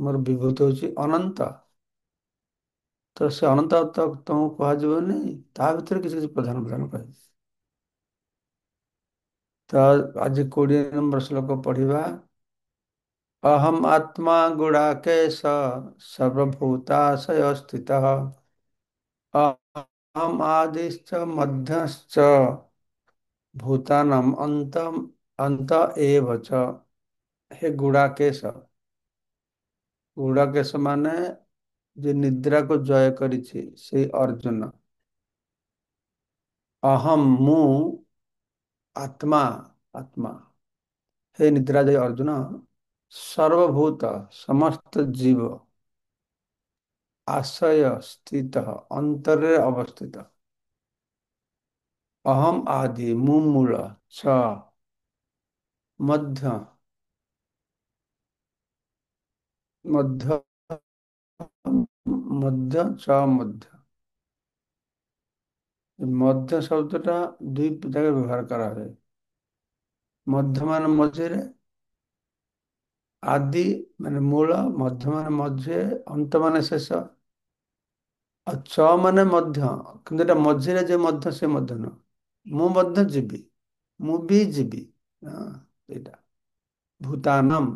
ମୋର ବିଭୂତି ହଉଛି ଅନନ୍ତ। ତ ସେ ଅନନ୍ତ ତ ତମକୁ କୁହାଯିବନି, ତା ଭିତରେ କିଛି କିଛି ପ୍ରଧାନ ପ୍ରଧାନ କହିବି। ତ ଆଜି 20 ନମ୍ବର ଶ୍ଲୋକ ପଢିବା। ଅହମ୍ ଆତ୍ମା ଗୁଡ଼ାକେଶ ସର୍ବଭୂତାଶୟ ସ୍ଥିତଃ ଅହମ୍ ଆଦିଶ୍ଚ ମଧ୍ୟଶ୍ଚ ଭୂତାନାମ୍ ଅନ୍ତ ଏବ ଚ। ହେ ଗୁଡ଼ାକେଶ, ଗୁଡ଼ାକେଶ ମାନେ ଯେ ନିଦ୍ରାକୁ ଜୟ କରିଛି ସେଇ ଅର୍ଜୁନ। ଅହମ୍ ମୁଁ, ଆତ୍ମା ଆତ୍ମା, ହେ ନିଦ୍ରାଜୟ ଅର୍ଜୁନ, ସର୍ବଭୂତ ସମସ୍ତ ଜୀବ, ଆଶୟ ସ୍ଥିତ ଅନ୍ତରରେ ଅବସ୍ଥିତ, ଅହମ୍ ଆଦି ମୁଁ ମୂଳ, ଛ ମଧ୍ୟ ମଧ୍ୟ ମଧ୍ୟ ଛ ମଧ୍ୟ। ମଧ୍ୟ ଶବ୍ଦଟା ଦୁଇ ଜାଗାରେ ବ୍ୟବହାର କରାହୁଏ। ମଧ୍ୟ ମାନେ ମଝିରେ, ଆଦି ମାନେ ମୂଳ, ମଧ୍ୟ ମାନେ ମଝି, ଅନ୍ତ ମାନେ ଶେଷ। ଆଉ ଛ ମାନେ ମଧ୍ୟ, କିନ୍ତୁ ଏଟା ମଝିରେ ଯେ ମଧ୍ୟ ସେ ମଧ୍ୟ ନୁହଁ। ମୁଁ ମଧ୍ୟ ଯିବି, ମୁଁ ବି ଯିବି, ହଁ ଏଇଟା। ଭୂତାନମ୍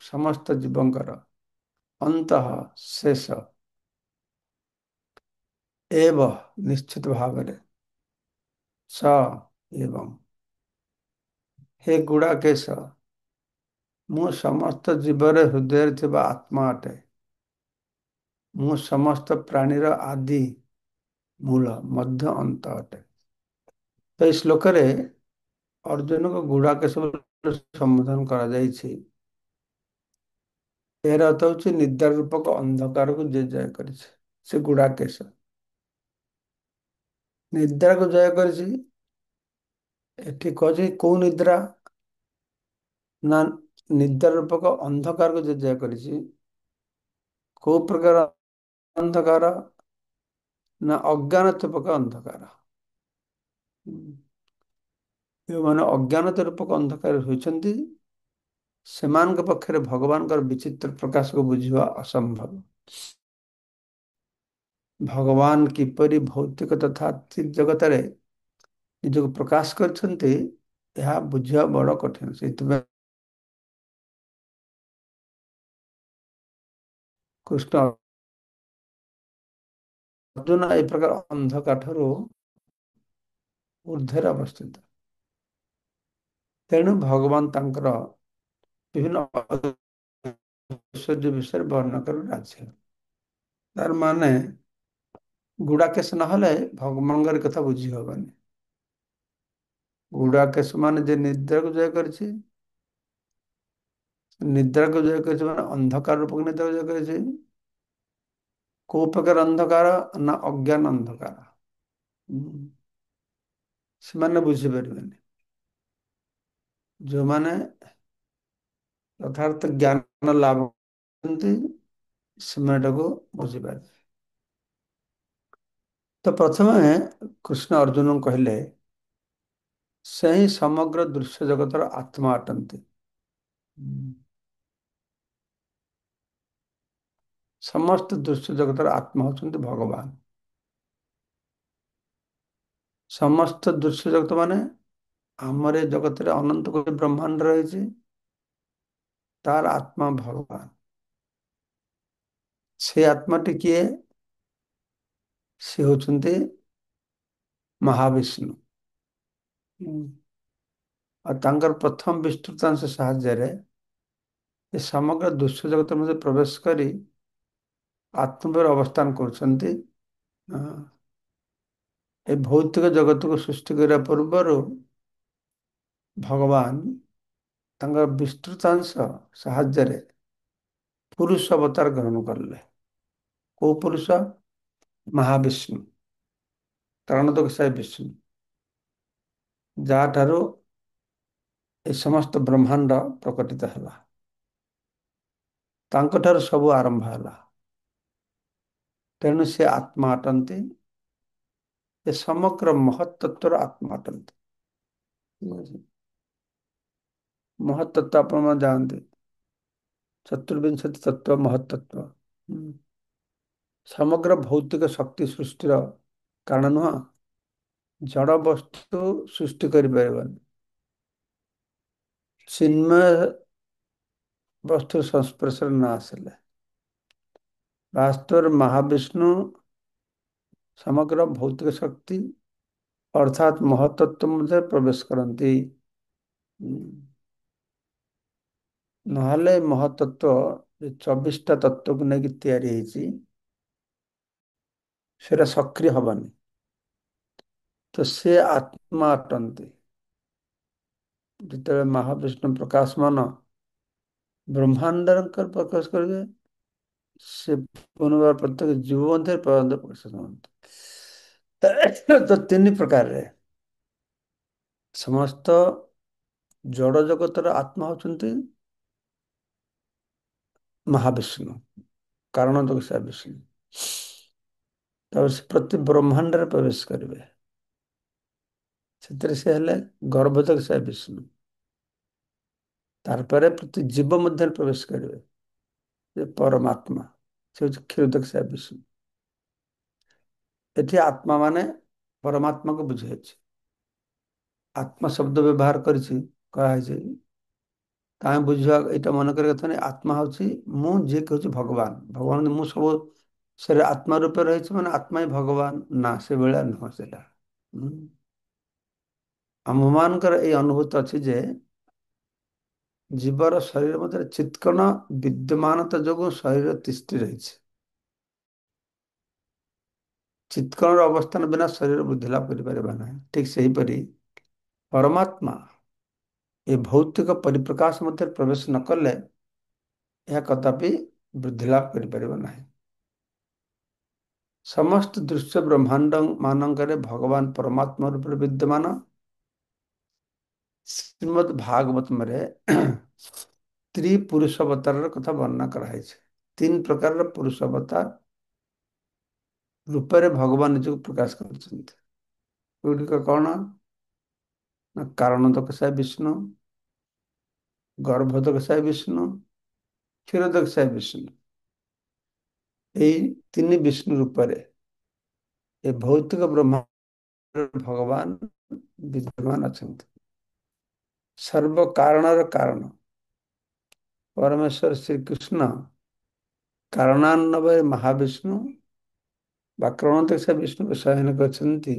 ସମସ୍ତ ଜୀବଙ୍କର, ଅନ୍ତଃ ଶେଷ, ଏବ ନିଶ୍ଚିତ ଭାବରେ, ସ ଏବଂ, ହେ ଗୁଡ଼ାକେଶ, ମୁଁ ସମସ୍ତ ଜୀବର ହୃଦୟରେ ଥିବା ଆତ୍ମା ଅଟେ। ମୁଁ ସମସ୍ତ ପ୍ରାଣୀର ଆଦି, ମୂଳ, ମଧ୍ୟ ଅନ୍ତ ଅଟେ। ତ ଏଇ ଶ୍ଲୋକରେ ଅର୍ଜୁନକୁ ଗୁଡ଼ାକେଶ ବୋଲି ସମ୍ବୋଧନ କରାଯାଇଛି। ଏହାର ଅର୍ଥ ହେଉଛି ନିଦ୍ରା ରୂପକ ଅନ୍ଧକାରକୁ ଯେ ଜୟ କରିଛି, ସେ ଗୁଡ଼ାକେଶ। ନିଦ୍ରାକୁ ଜୟ କରିଛି, ଏଠି କହୁଛି କୋଉ ନିଦ୍ରା? ନା ନିଦ୍ରା ରୂପକ ଅନ୍ଧକାରକୁ ଯେ ଜୟ କରିଛି। କୋଉ ପ୍ରକାର ଅନ୍ଧକାର? ନା ଅଜ୍ଞାନ ରୂପକ ଅନ୍ଧକାର। ଯେଉଁମାନେ ଅଜ୍ଞାନତା ରୂପକ ଅନ୍ଧକାର ହୋଇଛନ୍ତି, ସେମାନଙ୍କ ପକ୍ଷରେ ଭଗବାନଙ୍କର ବିଚିତ୍ର ପ୍ରକାଶକୁ ବୁଝିବା ଅସମ୍ଭବ। ଭଗବାନ କିପରି ଭୌତିକ ତଥା ଆର୍ଥିକ ଜଗତରେ ନିଜକୁ ପ୍ରକାଶ କରିଛନ୍ତି, ଏହା ବୁଝିବା ବଡ଼ କଠିନ। ସେଇଥିପାଇଁ କୃଷ୍ଣ ଅର୍ଜୁନ ଏ ପ୍ରକାର ଅନ୍ଧକାର ଠାରୁ ଊର୍ଦ୍ଧ୍ୱରେ ଅବସ୍ଥିତ। ତେଣୁ ଭଗବାନ ତାଙ୍କର ବିଭିନ୍ନ ଐଶ୍ୱର୍ଯ୍ୟ ବିଷୟରେ ବର୍ଣ୍ଣନା କରି ରାଜି ହେଲେ। ତାର ମାନେ ଗୁଡ଼ାକେଶ ନହେଲେ ଭଗବାନଙ୍କର କଥା ବୁଝି ହବନି। ଗୁଡ଼ାକେଶ ମାନେ ଯେ ନିଦ୍ରାକୁ ଜୟ କରିଛି, ନିଦ୍ରାକୁ ଜୟ କରିଛି ମାନେ ଅନ୍ଧକାର ରୂପକ ନିଦ୍ରାକୁ ଜୟ କରିଛି। କୋଉ ପ୍ରକାର ଅନ୍ଧକାର? ନା ଅଜ୍ଞାନ ଅନ୍ଧକାର। ସେମାନେ ବୁଝିପାରିବେନି। ଯୋଉମାନେ ଯଥାର୍ଥ ଜ୍ଞାନ ଲାଭ କରନ୍ତି, ସେମାନେ ଏଟାକୁ ବୁଝିପାରିବେ। ତ ପ୍ରଥମେ କୃଷ୍ଣ ଅର୍ଜୁନଙ୍କୁ କହିଲେ, ସେ ହିଁ ସମଗ୍ର ଦୃଶ୍ୟ ଜଗତର ଆତ୍ମା ଅଟନ୍ତି। ସମସ୍ତ ଦୃଶ୍ୟ ଜଗତର ଆତ୍ମା ହଉଛନ୍ତି ଭଗବାନ। ସମସ୍ତ ଦୃଶ୍ୟ ଜଗତ ମାନେ ଆମର ଏ ଜଗତରେ ଅନନ୍ତ କୋଟି ବ୍ରହ୍ମାଣ୍ଡ ରହିଛି, ତାର ଆତ୍ମା ଭଗବାନ। ସେ ଆତ୍ମାଟି କିଏ? ସେ ହଉଛନ୍ତି ମହାବିଷ୍ଣୁ। ଆଉ ତାଙ୍କର ପ୍ରଥମ ବିଷ୍ଣୁତାଂଶ ସାହାଯ୍ୟରେ ଏ ସମଗ୍ର ଦୃଶ୍ୟ ଜଗତ ମଧ୍ୟରେ ପ୍ରବେଶ କରି ଆତ୍ମରେ ଅବସ୍ଥାନ କରୁଛନ୍ତି। ଏ ଭୌତିକ ଜଗତକୁ ସୃଷ୍ଟି କରିବା ପୂର୍ବରୁ ଭଗବାନ ତାଙ୍କର ବିଷ୍ଣୁତାଂଶ ସାହାଯ୍ୟରେ ପୁରୁଷ ଅବତାର ଗ୍ରହଣ କରିଲେ। କୋଉ ପୁରୁଷ? ମହାବିଷ୍ଣୁ, ତ୍ରଣୋଦକସାଇ ବିଷ୍ଣୁ, ଯାହାଠାରୁ ଏ ସମସ୍ତ ବ୍ରହ୍ମାଣ୍ଡ ପ୍ରକଟିତ ହେଲା। ତାଙ୍କଠାରୁ ସବୁ ଆରମ୍ଭ ହେଲା। ତେଣୁ ସେ ଆତ୍ମା ଅଟନ୍ତି। ଏ ସମଗ୍ର ମହତ୍ ତତ୍ଵର ଆତ୍ମା ଅଟନ୍ତି। ମହତ୍ ତତ୍ଵ ଆପଣମାନେ ଜାଣନ୍ତି। ଚତୁର୍ବିଂଶତି ତତ୍ତ୍ୱ ମହତ୍ତତ୍ତ୍ୱ। ସମଗ୍ର ଭୌତିକ ଶକ୍ତି ସୃଷ୍ଟିର କାରଣ ନୁହଁ। ଜଡ଼ ବସ୍ତୁ ସୃଷ୍ଟି କରିପାରିବନି। ଚିନ୍ମୟ ବସ୍ତୁର ସଂସ୍ପର୍ଶରେ ନ ଆସିଲେ। ବାସ୍ତବରେ ମହାବିଷ୍ଣୁ ସମଗ୍ର ଭୌତିକ ଶକ୍ତି ଅର୍ଥାତ୍ ମହତ୍ତତ୍ତ୍ୱ ମଧ୍ୟରେ ପ୍ରବେଶ କରନ୍ତି। ନହେଲେ ମହତ୍ତତ୍ତ୍ୱ 24ଟା ତତ୍ତ୍ୱକୁ ନେଇକି ତିଆରି ହେଇଛି, ସେଟା ସକ୍ରିୟ ହବନି। ତ ସେ ଆତ୍ମା ଅଟନ୍ତି। ଯେତେବେଳେ ମହାବିଷ୍ଣୁ ପ୍ରକାଶମାନ ବ୍ରହ୍ମାଣ୍ଡଙ୍କର ପ୍ରକାଶ କରିବେ, ସେ ପୁନର୍ବାର ପ୍ରତ୍ୟେକ ଜୀବ ମଧ୍ୟରେ ପ୍ରକାଶ କରନ୍ତି। ତ ତିନି ପ୍ରକାରରେ ସମସ୍ତ ଜଡ଼ ଜଗତର ଆତ୍ମା ହଉଛନ୍ତି ମହାବିଷ୍ଣୁ, କାରଣ ଜଗତ ବିଷ୍ଣୁ। ତାପରେ ସେ ପ୍ରତି ବ୍ରହ୍ମାଣ୍ଡରେ ପ୍ରବେଶ କରିବେ। ସେଥିରେ ସେ ହେଲେ ଗର୍ଭୋଦକ ବିଷ୍ଣୁ। ତାପରେ ପ୍ରତି ଜୀବ ମଧ୍ୟରେ ପ୍ରବେଶ କରିବେ, ଯେ ପରମାତ୍ମା, ସେ ହଉଛି କ୍ଷୀରୋଦକ ବିଷ୍ଣୁ। ଏଠି ଆତ୍ମା ମାନେ ପରମାତ୍ମାକୁ ବୁଝାଇଛି। ଆତ୍ମା ଶବ୍ଦ ବ୍ୟବହାର କରାହେଇଛି। କାହିଁ ବୁଝିବା, ଏଇଟା ମନେ କରିବା କଥା ନାହିଁ। ଆତ୍ମା ହଉଛି ମୁଁ, ଯିଏ କହୁଛି ଭଗବାନ। ଭଗବାନ ମୁଁ ସବୁ ସେରେ ଆତ୍ମା ରୂପେ ରହିଛି, ମାନେ ଆତ୍ମା ହିଁ ଭଗବାନ ନା, ସେଭଳିଆ ନୁହଁ ସେଟା। ଆମମାନଙ୍କର ଏଇ ଅନୁଭୂତି ଅଛି ଯେ ଜୀବର ଶରୀର ମଧ୍ୟରେ ଚିତ୍କଣ ବିଦ୍ୟମାନତା ଯୋଗୁଁ ଶରୀର ତିଷ୍ଠି ରହିଛି। ଚିତ୍କଣର ଅବସ୍ଥାନ ବିନା ଶରୀର ବୃଦ୍ଧି ଲାଭ କରିପାରିବା ନାହିଁ। ଠିକ୍ ସେହିପରି ପରମାତ୍ମା ଏ ଭୌତିକ ପରିପ୍ରକାଶ ମଧ୍ୟରେ ପ୍ରବେଶ ନ କଲେ ଏହା କଦାପି ବୃଦ୍ଧି ଲାଭ କରିପାରିବ ନାହିଁ। ସମସ୍ତ ଦୃଶ୍ୟ ବ୍ରହ୍ମାଣ୍ଡ ମାନଙ୍କରେ ଭଗବାନ ପରମାତ୍ମା ରୂପରେ ବିଦ୍ୟମାନ। ଶ୍ରୀମଦ୍ ଭାଗବତମରେ ପୁରୁଷ ଅବତାରର କଥା ବର୍ଣ୍ଣନା କରାଯାଇଛି। 3 ପ୍ରକାରର ପୁରୁଷ ଅବତାର ରୂପରେ ଭଗବାନ ନିଜକୁ ପ୍ରକାଶ କରିଛନ୍ତି। ଏଗୁଡ଼ିକ କଣ? ନା କାରଣୋଦକ ବିଷ୍ଣୁ, ଗର୍ଭୋଦକ ବିଷ୍ଣୁ, କ୍ଷୀରୋଦକ ବିଷ୍ଣୁ। ଏଇ 3 ବିଷ୍ଣୁ ରୂପରେ ଏ ଭୌତିକ ବ୍ରହ୍ମାଣ୍ଡ ଭଗବାନ ବିଦ୍ୟମାନ ଅଛନ୍ତି। ସର୍ବ କାରଣର କାରଣ ପରମେଶ୍ୱର ଶ୍ରୀକୃଷ୍ଣ କାରଣାନ୍ୱୟ ମହାବିଷ୍ଣୁ ବା କ୍ରମୋଦକ ବିଷ୍ଣୁକୁ ଶୟନ କରିଛନ୍ତି।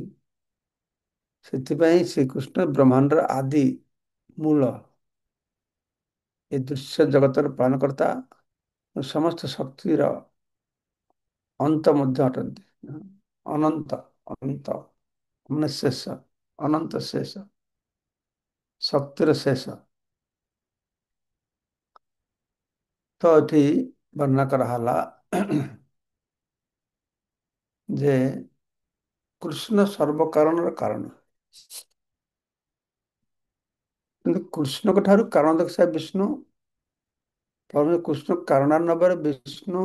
ସେଥିପାଇଁ ଶ୍ରୀକୃଷ୍ଣ ବ୍ରହ୍ମାଣ୍ଡର ଆଦି ମୂଳ, ଏ ଦୃଶ୍ୟ ଜଗତର ପାଳନକର୍ତ୍ତା, ସମସ୍ତ ଶକ୍ତିର ଅନ୍ତ ମଧ୍ୟ ଅଟନ୍ତି। ଅନନ୍ତ, ଅନ୍ତ ମାନେ ଶେଷ, ଅନନ୍ତ ଶେଷ, ଶକ୍ତିର ଶେଷ। ତ ଏଠି ବର୍ଣ୍ଣନା କରାହେଲା ଯେ କୃଷ୍ଣ ସର୍ବକାରଣର କାରଣ। କିନ୍ତୁ କୃଷ୍ଣଙ୍କ ଠାରୁ କାରଣୋଦକ ବିଷ୍ଣୁ, କୃଷ୍ଣ କାରଣାନ୍ୱୟରେ ବିଷ୍ଣୁ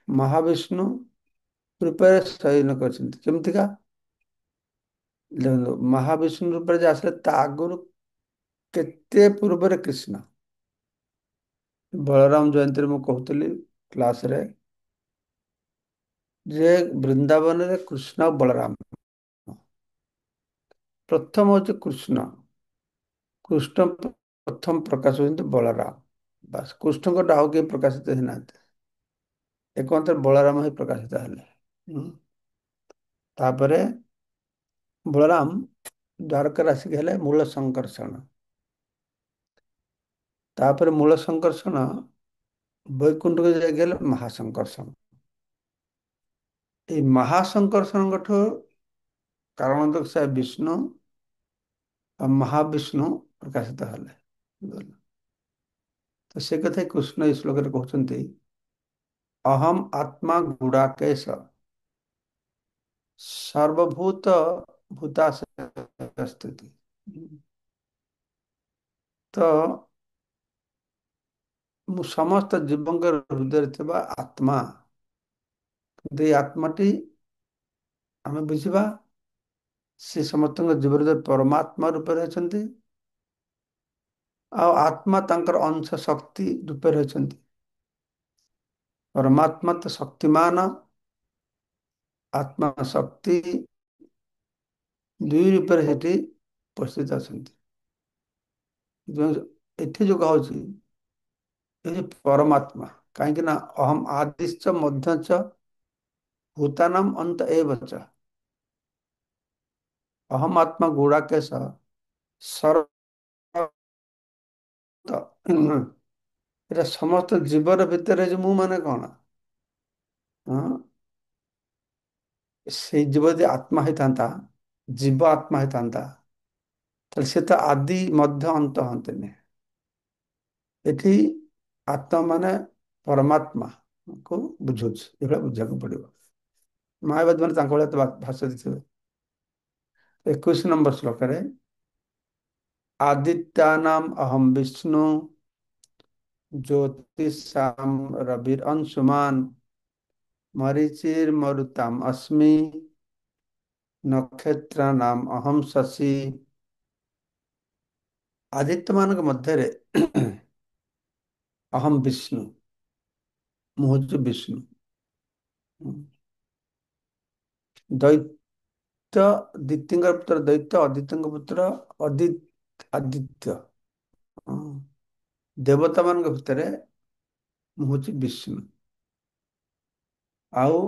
ମହାବିଷ୍ଣୁ ରୂପରେ ଶୟନ କରିଛନ୍ତି। କେମିତିକା? ଦେଖନ୍ତୁ, ମହାବିଷ୍ଣୁ ରୂପରେ ଯେ ଆସିଲେ ତା ଆଗରୁ କେତେ ପୂର୍ବରେ କୃଷ୍ଣ। ବଳରାମ ଜୟନ୍ତୀରେ ମୁଁ କହୁଥିଲି କ୍ଲାସରେ ଯେ ବୃନ୍ଦାବନରେ କୃଷ୍ଣ ଆଉ ବଳରାମ, ପ୍ରଥମ ହଉଛି କୃଷ୍ଣ। କୃଷ୍ଣ ପ୍ରଥମ ପ୍ରକାଶ ହଉଛନ୍ତି ବଳରାମ। ବାସ୍, କୃଷ୍ଣଙ୍କଠୁ ଆଉ କେହି ପ୍ରକାଶିତ ହେଇନାହାନ୍ତି। ଏକମାତ୍ର ବଳରାମ ହିଁ ପ୍ରକାଶିତ ହେଲେ। ତାପରେ ବଳରାମ ଦ୍ୱାରକାରେ ଆସିକି ହେଲେ ମୂଳ ସଂକର୍ଷଣ। ତାପରେ ମୂଳ ସଂକର୍ଷଣ ବୈକୁଣ୍ଠକୁ ଯାଇକି ହେଲେ ମହାସଂକର୍ଷଣ। ଏଇ ମହାସଂକର୍ଷଣଙ୍କଠୁ କାରଣୋଦକ ବିଷ୍ଣୁ ଆଉ ମହାବିଷ୍ଣୁ ପ୍ରକାଶିତ ହେଲେ। ତ ସେ କଥା କୃଷ୍ଣ ଏଇ ଶ୍ଲୋକରେ କହୁଛନ୍ତି, ଅହମ୍ ଆତ୍ମା ଗୁଡ଼ାକେଶ ସର୍ବଭୂତ ଭୂତାସ୍ଥିତି। ତ ମୁଁ ସମସ୍ତ ଜୀବଙ୍କର ହୃଦୟରେ ଥିବା ଆତ୍ମା। କିନ୍ତୁ ଏଇ ଆତ୍ମାଟି ଆମେ ବୁଝିବା, ସେ ସମସ୍ତଙ୍କ ଜୀବନରେ ପରମାତ୍ମା ରୂପରେ ଅଛନ୍ତି, ଆଉ ଆତ୍ମା ତାଙ୍କର ଅଂଶ ଶକ୍ତି ରୂପରେ ଅଛନ୍ତି। परमात्मा तो शक्तिमान, आत्मा शक्ति, ଦୁଇ ରୂପରେ ସେଠି ଉପସ୍ଥିତ ଅଛନ୍ତି। ଏଠି ଯୋଉ କହୁଛି ଏ ଯେ ପରମାତ୍ମା, କାହିଁକି ନା ଅହମ୍ ଆଦିଶ୍ଚ ମଧ୍ୟଚ ଭୂତାନାମ୍ ଅନ୍ତ ଏବ ଚ। ଅହମ୍ ଆତ୍ମା ଗୁଡ଼ାକେଶ ସର୍ବ, ଏଟା ସମସ୍ତ ଜୀବର ଭିତରେ ଯେ ମୁଁ ମାନେ କଣ? ହଁ, ସେଇ ଜୀବ ଯଦି ଆତ୍ମା ହେଇଥାନ୍ତା, ଜୀବ ଆତ୍ମା ହେଇଥାନ୍ତା, ତାହେଲେ ସେ ତ ଆଦି ମଧ୍ୟ ଅନ୍ତ ହନ୍ତେନି। ଏଠି ଆତ୍ମା ମାନେ ପରମାତ୍ମା କୁ ବୁଝୁଛି, ଏଭଳିଆ ବୁଝିବାକୁ ପଡିବ। ମାୟାବାଦୀ ମାନେ ତାଙ୍କ ଭଳିଆ ତ ଭାଷ୍ୟ ଦେଇଥିବେ। 21 ନମ୍ବର ଶ୍ଲୋକରେ ଆଦିତ୍ୟାନାମ୍ ଅହମ୍ ବିଷ୍ଣୁ ଜ୍ୟୋତିଷାମ୍ ରବିର୍ ଅଂଶୁମାନ୍ ମରୀଚିର୍ ମରୁତାମ୍ ଅସ୍ମି ନକ୍ଷତ୍ରାନାମ୍ ଅହମ୍ ଶଶି। ଆଦିତ୍ୟ ମାନଙ୍କ ମଧ୍ୟରେ ଅହମ୍ ବିଷ୍ଣୁ, ମୁଁ ହଉଛି ବିଷ୍ଣୁ। ଦୈତ୍ୟ ଦିତିଙ୍କ ପୁତ୍ର ଦୈତ୍ୟ, ଅଦିତ୍ୟଙ୍କ ପୁତ୍ର ଆଦିତ୍ୟ। ହଁ। ଦେବତା ମାନଙ୍କ ଭିତରେ ମୁଁ ହଉଛି ବିଷ୍ଣୁ। ଆଉ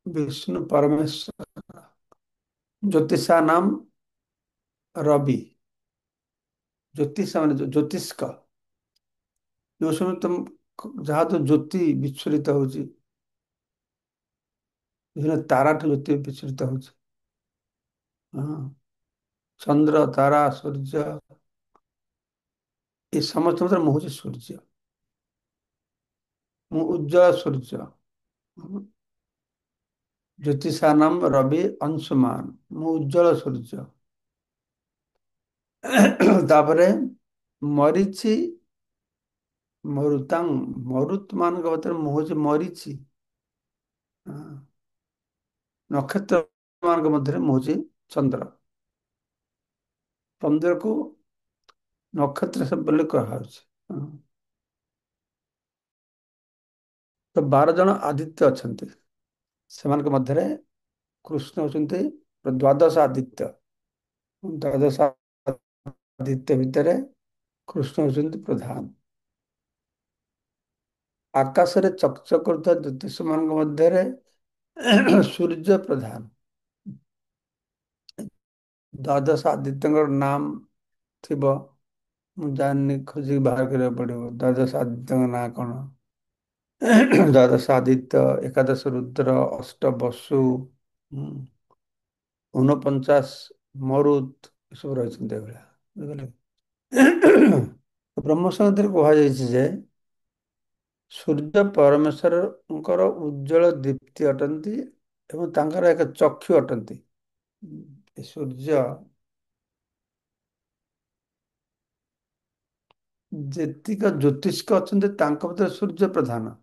ବିଷ୍ଣୁ ପରମେଶ୍ୱର ଜ୍ୟୋତିଷା ନାମ ରବି। ଜ୍ୟୋତିଷ ମାନେ ଜ୍ୟୋତିଷ୍କ, ଯୋଉ ସମୟ ତମ ଯାହା ତ ଜ୍ୟୋତି ବିଚ୍ଛୁରିତ ହଉଛି, ବିଭିନ୍ନ ତାରାଠୁ ଜ୍ୟୋତି ବିଚ୍ଛୁରିତ ହଉଛି। ହଁ, ଚନ୍ଦ୍ର, ତାରା, ସୂର୍ଯ୍ୟ, ଏ ସମସ୍ତ ଭିତରେ ମୁଁ ହଉଛି ସୂର୍ଯ୍ୟ। ମୁଁ ଉଜ୍ଜଳ ସୂର୍ଯ୍ୟ। ଜ୍ୟୋତିଷାନାମ ରବି ଅଂଶୁମାନ, ମୁଁ ଉଜ୍ଜଳ ସୂର୍ଯ୍ୟ। ତାପରେ ମରିଚି ମରୁତାଂ, ମରୁତ ମାନଙ୍କ ଭିତରେ ମୁଁ ହଉଛି ମରିଚି। ନକ୍ଷତ୍ର ମାନଙ୍କ ମଧ୍ୟରେ ମୁଁ ହଉଛି ଚନ୍ଦ୍ର। ଚନ୍ଦ୍ରକୁ ନକ୍ଷତ୍ର ସବୁ ବୋଲି କୁହାଯାଉଛି। ତ 12 ଜଣ ଆଦିତ୍ୟ ଅଛନ୍ତି, ସେମାନଙ୍କ ମଧ୍ୟରେ କୃଷ୍ଣ ହଉଛନ୍ତି ଦ୍ୱାଦଶ ଆଦିତ୍ୟ। ଦ୍ୱାଦଶ ଆଦିତ୍ୟ ଭିତରେ କୃଷ୍ଣ ହଉଛନ୍ତି ପ୍ରଧାନ। ଆକାଶରେ ଚକଚକ କରୁଥିବା ଜ୍ୟୋତିଷ ମାନଙ୍କ ମଧ୍ୟରେ ସୂର୍ଯ୍ୟ ପ୍ରଧାନ। ଦ୍ୱାଦଶ ଆଦିତ୍ୟଙ୍କର ନାମ ଥିବ, ମୁଁ ଜାଣିନି, ଖୋଜିକି ବାହାର କରିବାକୁ ପଡିବ। ଦ୍ୱାଦଶ ଆଦିତ୍ୟଙ୍କ ନାଁ କଣ? ଦ୍ୱାଦଶ ଆଦିତ୍ୟ, ଏକାଦଶ ରୁଦ୍ର, ଅଷ୍ଟ ବସୁ, 49 ମରୁତ, ଏସବୁ ରହିଛନ୍ତି ଏଭଳିଆ। ବୁଝିପାରିଲେ? ବ୍ରହ୍ମ ସଂହିତାରେ କୁହାଯାଇଛି ଯେ ସୂର୍ଯ୍ୟ ପରମେଶ୍ୱରଙ୍କର ଉଜ୍ଜଳ ଦୀପ୍ତି ଅଟନ୍ତି ଏବଂ ତାଙ୍କର ଏକ ଚକ୍ଷୁ ଅଟନ୍ତି। ଏ ସୂର୍ଯ୍ୟ ଯେତିକ ଜ୍ୟୋତିଷ୍କ ଅଛନ୍ତି ତାଙ୍କ ଭିତରେ ସୂର୍ଯ୍ୟ ପ୍ରଧାନ।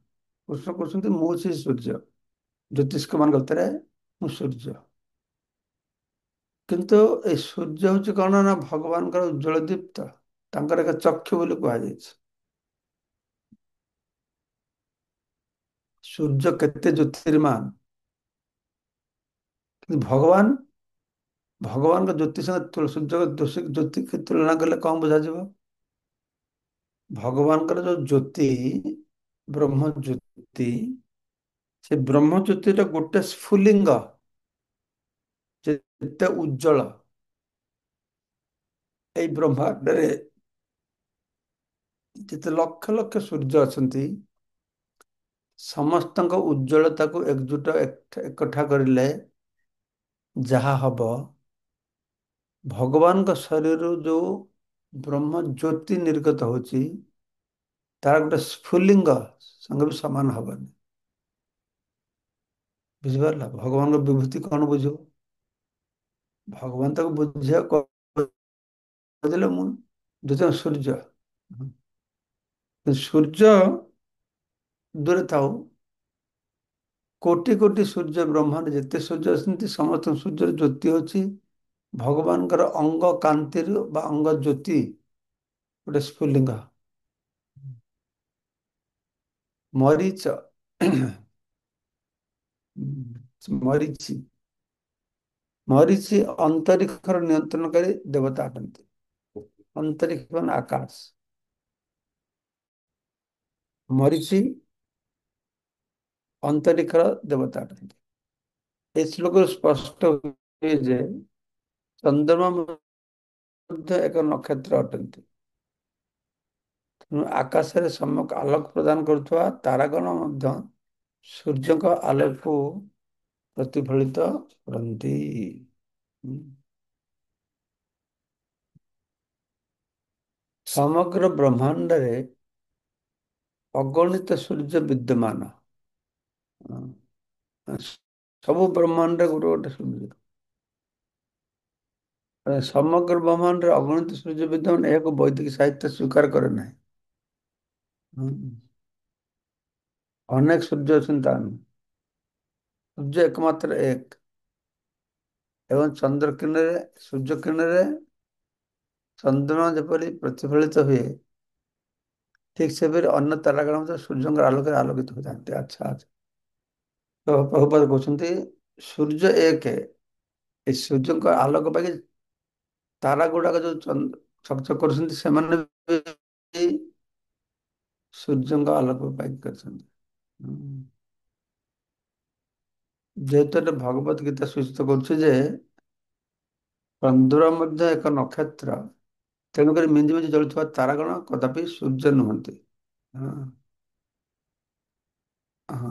କୃଷ୍ଣ କହୁଛନ୍ତି ମୁଁ ସେ ସୂର୍ଯ୍ୟ, ଜ୍ୟୋତିଷ୍କ ମାନଙ୍କ ଭିତରେ ମୁଁ ସୂର୍ଯ୍ୟ। କିନ୍ତୁ ଏଇ ସୂର୍ଯ୍ୟ ହଉଛି କଣ ନା ଭଗବାନଙ୍କର ଉଜ୍ଜଳ ଦୀପ୍ତ, ତାଙ୍କର ଏକ ଚକ୍ଷୁ ବୋଲି କୁହାଯାଇଛି। ସୂର୍ଯ୍ୟ କେତେ ଜ୍ୟୋତିର୍ମାନ, କିନ୍ତୁ ଭଗବାନଙ୍କ ଜ୍ୟୋତି ସଙ୍ଗେ ସୂର୍ଯ୍ୟ ଜ୍ୟୋତି ତୁଳନା କଲେ କଣ ବୁଝାଯିବ? ଭଗବାନଙ୍କର ଯୋଉ ଜ୍ୟୋତି, ବ୍ରହ୍ମ ଜ୍ୟୋତି, ସେ ବ୍ରହ୍ମ ଜ୍ୟୋତିର ଗୋଟେ ସ୍ଫୁଲିଙ୍ଗ ଯେତେ ଉଜ୍ଜଳ, ଏଇ ବ୍ରହ୍ମାଣ୍ଡରେ ଯେତେ ଲକ୍ଷ ଲକ୍ଷ ସୂର୍ଯ୍ୟ ଅଛନ୍ତି, ସମସ୍ତଙ୍କ ଉଜ୍ଜଳତାକୁ ଏକଜୁଟ ଏକଠା କରିଲେ ଯାହା ହବ, ଭଗବାନଙ୍କ ଶରୀରରୁ ଯୋଉ ବ୍ରହ୍ମ ଜ୍ୟୋତି ନିର୍ଗତ ହଉଛି, ତାର ଗୋଟେ ସ୍ଫୁଲିଙ୍ଗ ସଙ୍ଗେ ବି ସମାନ ହବନି। ବୁଝିପାରିଲ? ଭଗବାନଙ୍କ ବିଭୂତି କଣ ବୁଝିବ? ଭଗବାନ ତାକୁ ବୁଝିବାକୁ କହିଦେଲେ ମୁଁ ଯେତେ ସୂର୍ଯ୍ୟ, ସୂର୍ଯ୍ୟ ଦୂରେ ଥାଉ, କୋଟି କୋଟି ସୂର୍ଯ୍ୟ, ବ୍ରହ୍ମାଣ୍ଡ ଯେତେ ସୂର୍ଯ୍ୟ ଅଛନ୍ତି ସମସ୍ତ ସୂର୍ଯ୍ୟର ଜ୍ୟୋତି ଅଛି ଭଗବାନଙ୍କର ଅଙ୍ଗ କାନ୍ତିରୁ ବା ଅଙ୍ଗ ଜ୍ୟୋତି ଗୋଟେ ସ୍ଫୁଲିଙ୍ଗ। ମରିଚ। ମରିଚି। ମରିଚି ଅନ୍ତରୀକ୍ଷର ନିୟନ୍ତ୍ରଣକାରୀ ଦେବତା ଅଟନ୍ତି। ଅନ୍ତରୀକ୍ଷ ମାନେ ଆକାଶ। ମରିଚି ଅନ୍ତରୀକ୍ଷର ଦେବତା ଅଟନ୍ତି। ଏ ଶ୍ଲୋକରୁ ସ୍ପଷ୍ଟ ହୁଏ ଯେ ଚନ୍ଦ୍ରମା ମଧ୍ୟ ଏକ ନକ୍ଷତ୍ର ଅଟନ୍ତି। ତେଣୁ ଆକାଶରେ ସମ୍ୟକ ଆଲୋକ ପ୍ରଦାନ କରୁଥିବା ତାରାଗଣ ମଧ୍ୟ ସୂର୍ଯ୍ୟଙ୍କ ଆଲୋକକୁ ପ୍ରତିଫଳିତ କରନ୍ତି। ହୁଁ। ସମଗ୍ର ବ୍ରହ୍ମାଣ୍ଡରେ ଅଗଣିତ ସୂର୍ଯ୍ୟ ବିଦ୍ୟମାନ। ହଁ। ସବୁ ବ୍ରହ୍ମାଣ୍ଡରେ ଗୋଟେ ଗୋଟେ ସୂର୍ଯ୍ୟ। ସମଗ୍ର ବ୍ରହ୍ମାଣ୍ଡରେ ଅଗଣିତ ସୂର୍ଯ୍ୟ ବିଦ୍ୟମାନ, ଏହାକୁ ବୈଦିକ ସାହିତ୍ୟ ସ୍ୱୀକାର କରେ ନାହିଁ। ହୁଁ। ଅନେକ ସୂର୍ଯ୍ୟ ଅଛନ୍ତି ତା ନୁହେଁ। ସୂର୍ଯ୍ୟ ଏକମାତ୍ର ଏକ। ଏବଂ ଚନ୍ଦ୍ର କିରଣରେ, ସୂର୍ଯ୍ୟ କିରଣରେ ଚନ୍ଦ୍ରମା ଯେପରି ପ୍ରତିଫଳିତ ହୁଏ, ଠିକ ସେପରି ଅନ୍ୟ ତାରାଗଣ ମଧ୍ୟ ସୂର୍ଯ୍ୟଙ୍କର ଆଲୋକରେ ଆଲୋକିତ ହୋଇଥାନ୍ତି। ଆଚ୍ଛା ଆଚ୍ଛା। ତ ପ୍ରଭୁପାଦ କହୁଛନ୍ତି ସୂର୍ଯ୍ୟ ଏକ, ଏ ସୂର୍ଯ୍ୟଙ୍କ ଆଲୋକ ପାଇକି ତାରା ଗୁଡାକ ଯୋଉ ଚକଚକ କରୁଛନ୍ତି, ସେମାନେ ବି ସୂର୍ଯ୍ୟଙ୍କ ଆଲୋକ ପାଇକି କରିଛନ୍ତି। ହୁଁ। ଯେହେତୁ ଏଟା ଭଗବତ ଗୀତା ସୂଚିତ କରୁଛି ଯେ ଚନ୍ଦ୍ର ମଧ୍ୟ ଏକ ନକ୍ଷତ୍ର, ତେଣୁକରି ମିଞ୍ଜି ମିଞ୍ଜି ଜଳୁଥିବା ତାରାଗଣ କଦାପି ସୂର୍ଯ୍ୟ ନୁହନ୍ତି। ହଁ। ହଁ।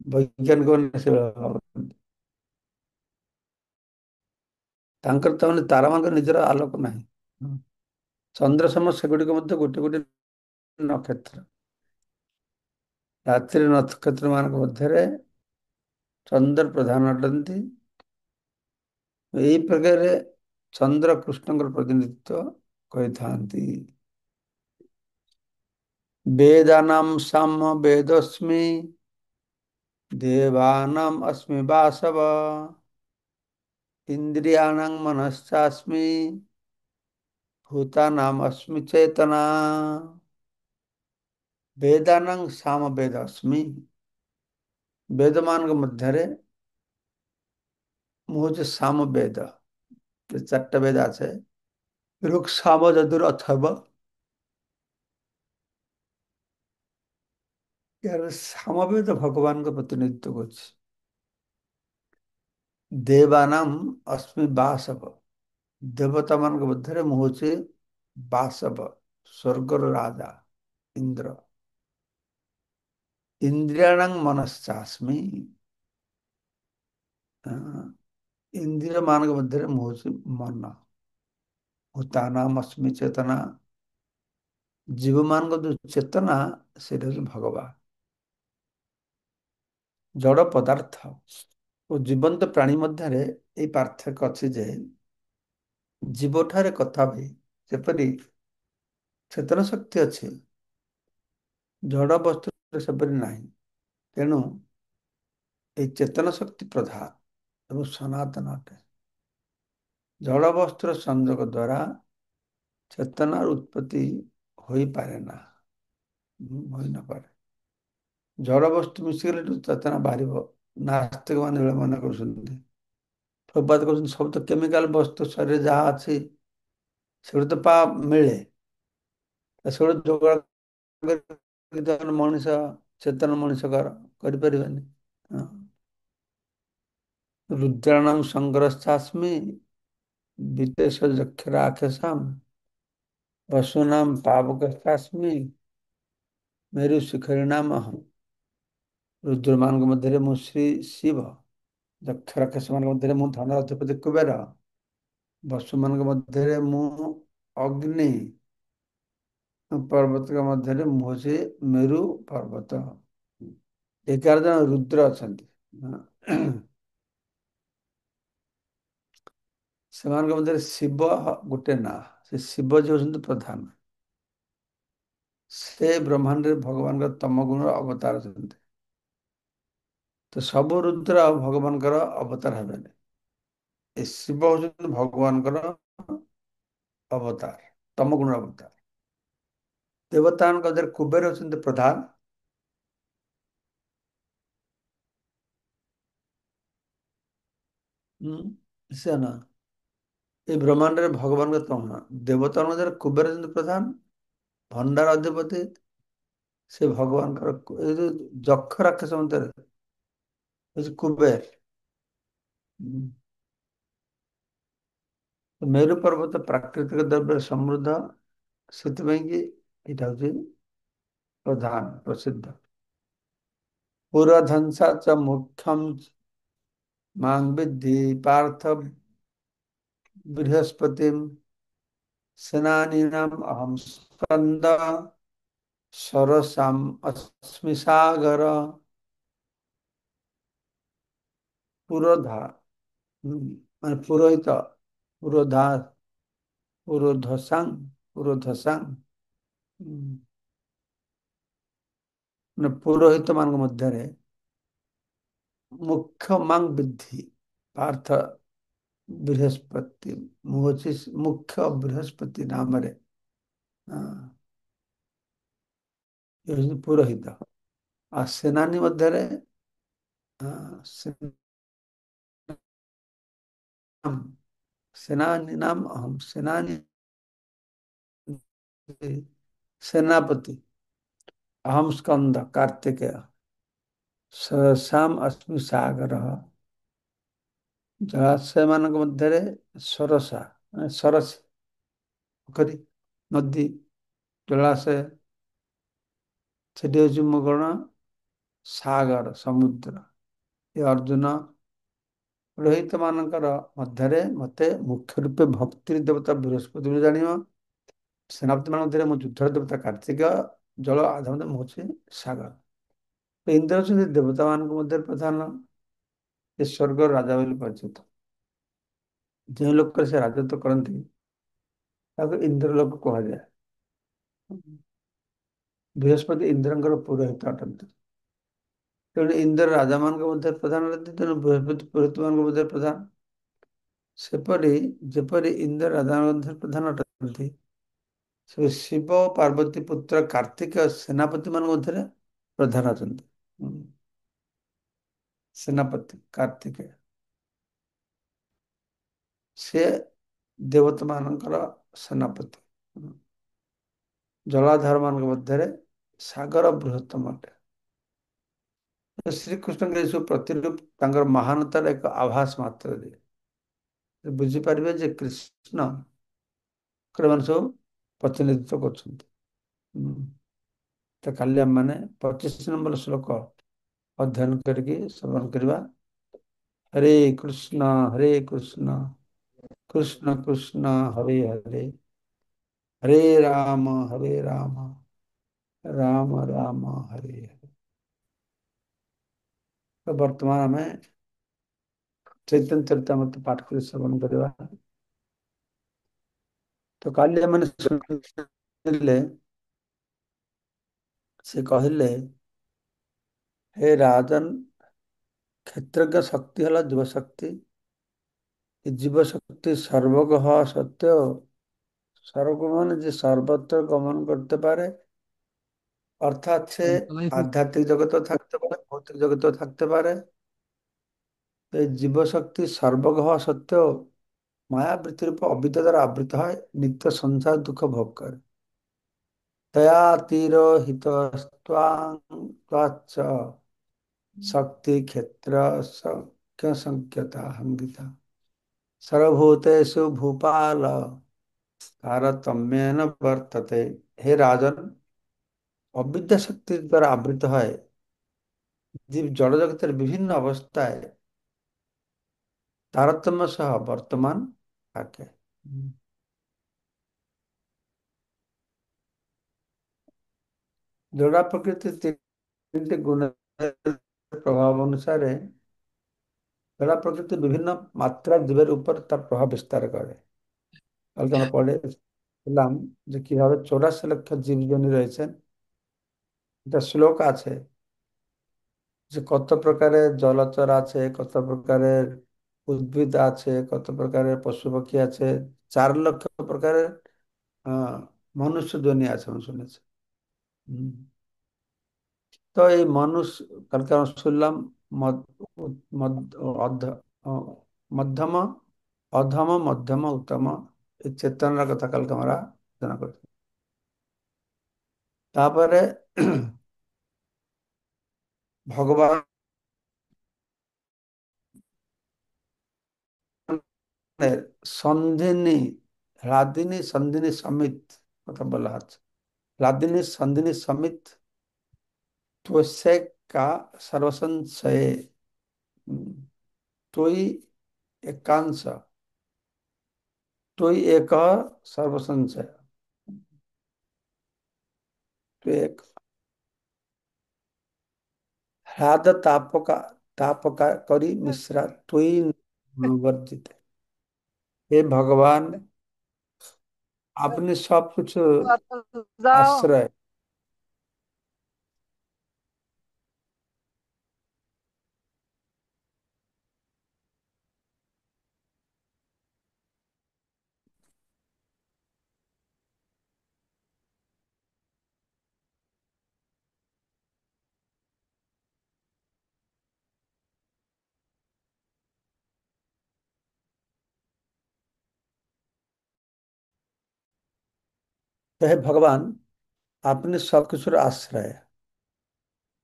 ବୈଜ୍ଞାନିକ ମାନେ ସେଇଭଳିଆ ଭାବନ୍ତି। ତାଙ୍କର ତାମାନେ ତାରା ମାନଙ୍କର ନିଜର ଆଲୋକ ନାହିଁ। ହୁଁ। ଚନ୍ଦ୍ର ସମ ସେଗୁଡ଼ିକ ମଧ୍ୟ ଗୋଟେ ଗୋଟେ ନକ୍ଷତ୍ର। ରାତ୍ରି ନକ୍ଷତ୍ର ମାନଙ୍କ ମଧ୍ୟରେ ଚନ୍ଦ୍ର ପ୍ରଧାନ ଅଟନ୍ତି। ଏହି ପ୍ରକାରରେ ଚନ୍ଦ୍ର କୃଷ୍ଣଙ୍କର ପ୍ରତିନିଧିତ୍ୱ କରିଥାନ୍ତି। ବେଦାନାଂ ସାମ ବେଦସ୍ମି ଦେବାନାಂ अस्मि वासव ଇନ୍ଦ୍ରିୟାଣାଂ ମନଶ୍ଚାସ୍ମି ଭୂତାନାଂ अस्मि ଚେତନା। ବେଦାନାଂ ସାମ ବେଦ अस्मि। ବେଦ ମାନଙ୍କ ମଧ୍ୟରେ ମୁଁ ହଉଛି ସାମ ବେଦ। ଚାରିଟା ବେଦ আছে। ଋକ୍ ସାମ ଯଜୁର ଅଥର୍ବ। ଏହାର ସାମବେଦ ଭଗବାନଙ୍କ ପ୍ରତିନିଧିତ୍ୱ କରୁଛି। ଦେବାନାಂ अस्मि ବାସବ। ଦେବତା ମାନଙ୍କ ମଧ୍ୟରେ ମୁଁ ହଉଛି ବାସବ, ସ୍ୱର୍ଗର ରାଜା ଇନ୍ଦ୍ର। ଇନ୍ଦ୍ରିୟାଣାଂ ମନଶ୍ଚାସ୍ମି। ଇନ୍ଦ୍ରିୟ ମାନଙ୍କ ମଧ୍ୟରେ ମୁଁ ହଉଛି ମନ। ଭୂତାନାଂ अस्मि ଚେତନା। ଜୀବମାନଙ୍କ ଯୋଉ ଚେତନା, ସେଇଟା ହଉଛି ଭଗବାନ। ଜଡ଼ ପଦାର୍ଥ ଓ ଜୀବନ୍ତ ପ୍ରାଣୀ ମଧ୍ୟରେ ଏଇ ପାର୍ଥକ୍ୟ ଅଛି ଯେ ଜୀବଠାରେ କଥା ହୁଏ, ଯେପରି ଚେତନ ଶକ୍ତି ଅଛି, ଜଡ଼ ବସ୍ତୁରେ ସେପରି ନାହିଁ। ତେଣୁ এই ଚେତନ ଶକ୍ତି ପ୍ରଧାନ ଏବଂ ସନାତନ ଅଟେ। ଜଳ ବସ୍ତୁର ସଂଯୋଗ ଦ୍ୱାରା ଚେତନାର ଉତ୍ପତ୍ତି ହୋଇପାରେ ନା, ହୋଇନପାରେ। ଜଳ ବସ୍ତୁ ମିଶିଗଲେ ଚେତନା ବାହାରିବ। ନାସ୍ତିକ ମାନେ ଏଭଳିଆ ମନେ କରୁଛନ୍ତି। ପ୍ରବାଦ କରୁଛନ୍ତି ସବୁ ତ କେମିକାଲ ବସ୍ତୁ, ଶରୀରରେ ଯାହା ଅଛି ସେଗୁଡା ତ ମିଳେ। ସେଗୁଡା ଯୋଗାଡ଼ ମଣିଷ, ଚେତନ ମଣିଷ କରିପାରିବେନି। ହଁ। ରୁଦ୍ରାଣାଂ ସଂଗ୍ରସ୍ତାସ୍ମି ବିଦେଶ ଯକ୍ଷରାକ୍ଷସାମ୍ ପଶୂନାଂ ପାବକସ୍ତାସ୍ମି ମେରୁ ଶିଖରିଣାମ୍ ଅହଂ। ରୁଦ୍ରମାନଙ୍କ ମଧ୍ୟରେ ମୁଁ ଶ୍ରୀ ଶିବ, ଯକ୍ଷ ରାକ୍ଷସ ମାନଙ୍କ ମଧ୍ୟରେ ମୁଁ ଧନର ଅଧିପତି କୁବେର, ବସୁ ମାନଙ୍କ ମଧ୍ୟରେ ମୁଁ ଅଗ୍ନି, ପର୍ବତଙ୍କ ମଧ୍ୟରେ ମୁଁ ହଉଛି ମେରୁ ପର୍ବତ। 11 ଜଣ ରୁଦ୍ର ଅଛନ୍ତି। ସେମାନଙ୍କ ମଧ୍ୟରେ ଶିବ ଗୋଟେ ନାଁ। ସେ ଶିବ ଯିଏ ହଉଛନ୍ତି ପ୍ରଧାନ। ସେ ବ୍ରହ୍ମାଣ୍ଡରେ ଭଗବାନଙ୍କର ତମ ଗୁଣର ଅବତାର ଅଛନ୍ତି। ତ ସବୁ ରୁଦ୍ର ଭଗବାନଙ୍କର ଅବତାର ହେବେନି। ଏ ଶିବ ହଉଛନ୍ତି ଭଗବାନଙ୍କର ଅବତାର, ତମ ଗୁଣର ଅବତାର। ଦେବତାମାନଙ୍କ ମଧ୍ୟରେ କୁବେର ଅଛନ୍ତି ପ୍ରଧାନ। ସେ ନା এই ବ୍ରହ୍ମାଣ୍ଡରେ ଭଗବାନଙ୍କ ତମ ଦେବତାଙ୍କ ମଧ୍ୟରେ କୁବେର ଯେମିତି ପ୍ରଧାନ ଭଣ୍ଡାର ଅଧିପତି ସେ ଭଗବାନଙ୍କର ଏଇ ଯୋଉ ଯକ୍ଷ ରାକ୍ଷସ ମଧ୍ୟରେ ହଉଛି କୁବେର। ହୁଁ। ମେରୁ ପର୍ବତ ପ୍ରାକୃତିକ ଦ୍ରବ୍ୟରେ ସମୃଦ୍ଧ ସେଥିପାଇଁ କି ଏଇଟା ହଉଛି ପ୍ରଧାନ ପ୍ରସିଦ୍ଧ। ପୁରଧଂସା ଚ ମୁଖ୍ୟମ ମାଂ ବିଦ୍ଧି ପାର୍ଥ ବୃହସ୍ପତି ସେନାନୀନାମ୍ ଅହଂ ସ୍କନ୍ଦ ସରସାମ୍ ଅସ୍ମି ସାଗର ପୁରୋଧା ମାନେ ପୁରୋହିତ ପୁରୋଧା ପୁରୋଧସାଂ ପୁରୋଧସାଂ ମାନେ ପୁରୋହିତ ମାନଙ୍କ ମଧ୍ୟରେ ମୁଖ୍ୟ ମାଙ୍ଗ ବିଦ୍ଧି ପାର୍ଥ ବୃହସ୍ପତି ମୁଁ ହଉଛି ମୁଖ୍ୟ ବୃହସ୍ପତି ନାମରେ ହଁ, ଏ ହଉଛି ପୁରୋହିତ। ଆଉ ସେନାନୀ ମଧ୍ୟରେ ସେନାମ ସେନାନୀ ନାମ ଅହಂ ସେନାନୀ ସେନାପତି ଅହಂ ସ୍କନ୍ଦ कार्तिकेय ସରସାମ୍ ଅସ୍ମି ସାଗର ଜଳାଶୟ ମାନଙ୍କ ମଧ୍ୟରେ ସରସା ମାନେ ସରସ ପୋଖରୀ ନଦୀ ଜଳାଶୟ ସେଠି ହଉଛି ମୋ କଣ ସାଗର ସମୁଦ୍ର। ଏ ଅର୍ଜୁନ ପୁରୋହିତ ମାନଙ୍କର ମଧ୍ୟରେ ମତେ ମୁଖ୍ୟ ରୂପେ ଭକ୍ତି ଦେବତା ବୃହସ୍ପତି ବୋଲି ଜାଣିବ। ସେନାପତି ମାନଙ୍କ ମଧ୍ୟରେ ମୋ ଯୁଦ୍ଧର ଦେବତା କାର୍ତ୍ତିକ ଜଳ ଆଧାର ମୁଁ ହଉଛି ସାଗର। ଇନ୍ଦ୍ର ହଉଛନ୍ତି ଦେବତା ମାନଙ୍କ ମଧ୍ୟରେ ପ୍ରଧାନ ଏ ସ୍ୱର୍ଗର ରାଜା ବୋଲି ପରିଚିତ। ଯେଉଁ ଲୋକରେ ସେ ରାଜତ୍ୱ କରନ୍ତି ତାକୁ ଇନ୍ଦ୍ର ଲୋକ କୁହାଯାଏ। ବୃହସ୍ପତି ଇନ୍ଦ୍ରଙ୍କର ପୁରୋହିତ ଅଟନ୍ତି। ତେଣୁ ଇନ୍ଦ୍ର ରାଜା ମାନଙ୍କ ମଧ୍ୟରେ ପ୍ରଧାନ ଅଟନ୍ତି ତେଣୁ ବୃହସ୍ପତି ପୁରୋହିତ ମାନଙ୍କ ମଧ୍ୟରେ ପ୍ରଧାନ। ସେପରି ଯେପରି ଇନ୍ଦ୍ର ରାଜା ମଧ୍ୟରେ ପ୍ରଧାନ ଅଟନ୍ତି ସେ ଶିବ ପାର୍ବତୀ ପୁତ୍ର କାର୍ତ୍ତିକ ସେନାପତି ମାନଙ୍କ ମଧ୍ୟରେ ପ୍ରଧାନ ଅଛନ୍ତି। ସେନାପତି କାର୍ତ୍ତିକେୟ ସେ ଦେବତା ମାନଙ୍କର ସେନାପତି। ଜଳାଧାର ମାନଙ୍କ ମଧ୍ୟରେ ସାଗର ବୃହତ୍ତମ ଅଟେ। ଶ୍ରୀକୃଷ୍ଣଙ୍କ ଏସବୁ ପ୍ରତିରୂପ ତାଙ୍କର ମହାନତାର ଏକ ଆଭାସ ମାତ୍ର ଦିଏ। ବୁଝିପାରିବେ ଯେ କୃଷ୍ଣ ମାନେ ସବୁ ପ୍ରତିନିଧିତ୍ୱ କରୁଛନ୍ତି। ତ କାଲି ଆମେ ମାନେ 25 ନମ୍ବର ଶ୍ଲୋକ ଅଧ୍ୟୟନ କରିକି ଶ୍ରବଣ କରିବା। ହରେ କୃଷ୍ଣ କୃଷ୍ଣ କୃଷ୍ଣ ହରେ ହରେ ହରେ ରାମ ରାମ ରାମ ହରେ ହରେ। ତ ବର୍ତ୍ତମାନ ଆମେ ଚୈତନ୍ୟ ଚରିତାମୃତ ପାଠ କରି ଶ୍ରବଣ କରିବା। ତ କାଲି ମାନେ ଶୁଣିଲେ ସେ କହିଲେ ହେ ରାଜନ କ୍ଷେତ୍ରଜ୍ଞ ଶକ୍ତି ହେଲା ଯୁବ ଶକ୍ତି। ଏ ଜୀବ ଶକ୍ତି ସର୍ବଗହ ସତ୍ୟ সর্বগমন মানে যে সর্বত্র গমন করতে পারে অর্থাৎ সে আধ্যাত্মিক জগতেও থাকতে পারে ভৌতিক জগতেও থাকতে পারে। এই জীবশক্তি সর্বগহ সত্ত্বেও মায়াবৃত্তির উপর অবিদ্যা দ্বারা আবৃত হয় নিত্য সংসার দুঃখ ভোগ করে। তয়াতিরহিতস্ত্বাচ্চ শক্তি ক্ষেত্র সংখ্যতা হঙ্গিতা সর্বভূতেষু ভূপাল তারতম্যেন বর্ততে। হে রাজন অবিদ্যা শক্তির দ্বারা আবৃত হয় জীব জড়জগতের বিভিন্ন অবস্থায় তারতম্য সহ বর্তমান থাকে। জড়া প্রকৃতির তিনটি গুণের প্রভাব অনুসারে জড়া প্রকৃতি বিভিন্ন মাত্রার জীবের উপর তার প্রভাব বিস্তার করে। কালকে আমরা পড়েছিলাম যে কিভাবে 84 লক্ষ জীবজনী রয়েছেন। একটা শ্লোক আছে যে কত প্রকারের জলচর আছে, কত প্রকারের উদ্ভিদ আছে, কত প্রকারের পশু পাখি আছে, 4 লক্ষ প্রকারের আহ মনুষ্য জনি আছে আমি শুনেছি। হুম। তো এই মানুষ কালকে আমরা শুনলাম মদ মদ অর্ধ ମଧ୍ୟମ, ଅଧମ, ମଧ୍ୟମ, ଉତ୍ତମ, ଏ ଚେତନାର କଥା କାଲି ତମର ଆଲୋଚନା କରିଥିଲି। ତାପରେ ଭଗବାନ সন্ধিনী, হ্লাদিনী সন্ধিনী সমিত কথা বলা আছে। হ্লাদিনী সন্ধিনী সমিত त्वस्य का सर्वसंशये, त्वयि एकांश, त्वयि एक सर्वसंशय, त्वयि एक ह्लाद तापका, तापका करी मिश्रा त्वयि वर्जित। हे भगवान, आपने सब कुछ যাও। आश्रय, हे भगवान, आपने सब कुछ आश्रय,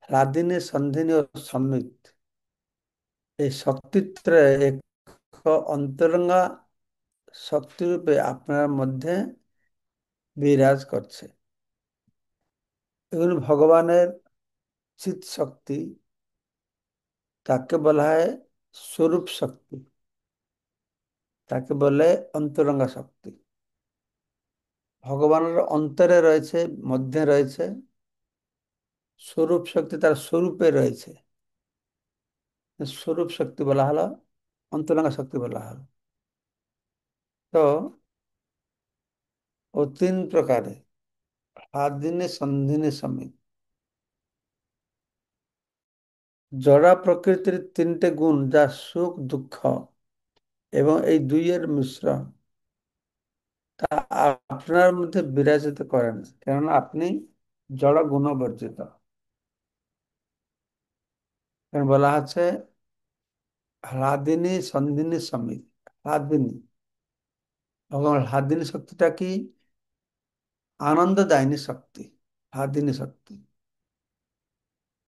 हृदिनी संधिनी और सम्मित, এই শক্তিত্রে এক অন্তরঙ্গা শক্তিরূপে আপনার মধ্যে বিরাজ করছে। এগুলো ভগবানের চিৎ শক্তি, তাকে বলা হয় স্বরূপ শক্তি, তাকে বলে অন্তরঙ্গা শক্তি। ভগবানের অন্তরে রয়েছে, মধ্যে রয়েছে, স্বরূপ শক্তি তার স্বরূপে রয়েছে। স্বরূপ শক্তি বলা হলো, অন্তরঙ্গা শক্তি বলা হলো। তো ও তিন প্রকারে, আদিনে সন্ধিনে সমিত। জড়া প্রকৃতির তিনটে গুণ, যা সুখ দুঃখ এবং এই দুইয়ের মিশ্রণ, তা আপনার মধ্যে বিরাজিত করেন, কেননা আপনি জড় গুণ বর্জিত। কারণ বলা আছে হ্লাদিনী সন্ধিনী সমিত। হ্লাদিনী, ভগবান হ্লাদিনী শক্তিটা কি? আনন্দদায়িনী শক্তি, হ্লাদিনী শক্তি।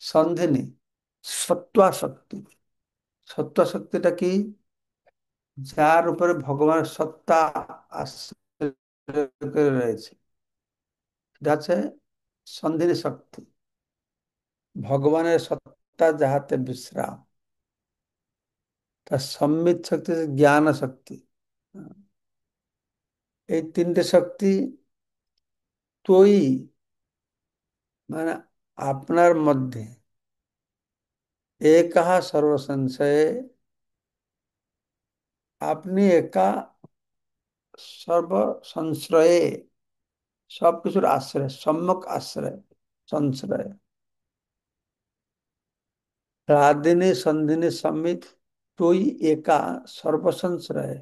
সন্ধিনী, সত্ত্বা শক্তি। সত্ত্বা শক্তিটা কি? যার উপরে ভগবানের সত্তা আশ্রয় করে রয়েছে, এটা হচ্ছে সন্ধিনী শক্তি। ভগবানের সত্তা যাহাতে বিশ্রাম, তার সম্মিত শক্তি হচ্ছে জ্ঞান শক্তি। এই তিনটে শক্তি তৈরি, মানে আপনার মধ্যে একহা সর্বসংশয়ে, আপনি একা সর্ব সংশ্রয়ে, সবকিছুর আশ্রয়, সম্যক আশ্রয়, সংশ্রয়। রাদিনী সন্ধিনী সম্মিত, তুই একা সর্বসংশ্রয়ে,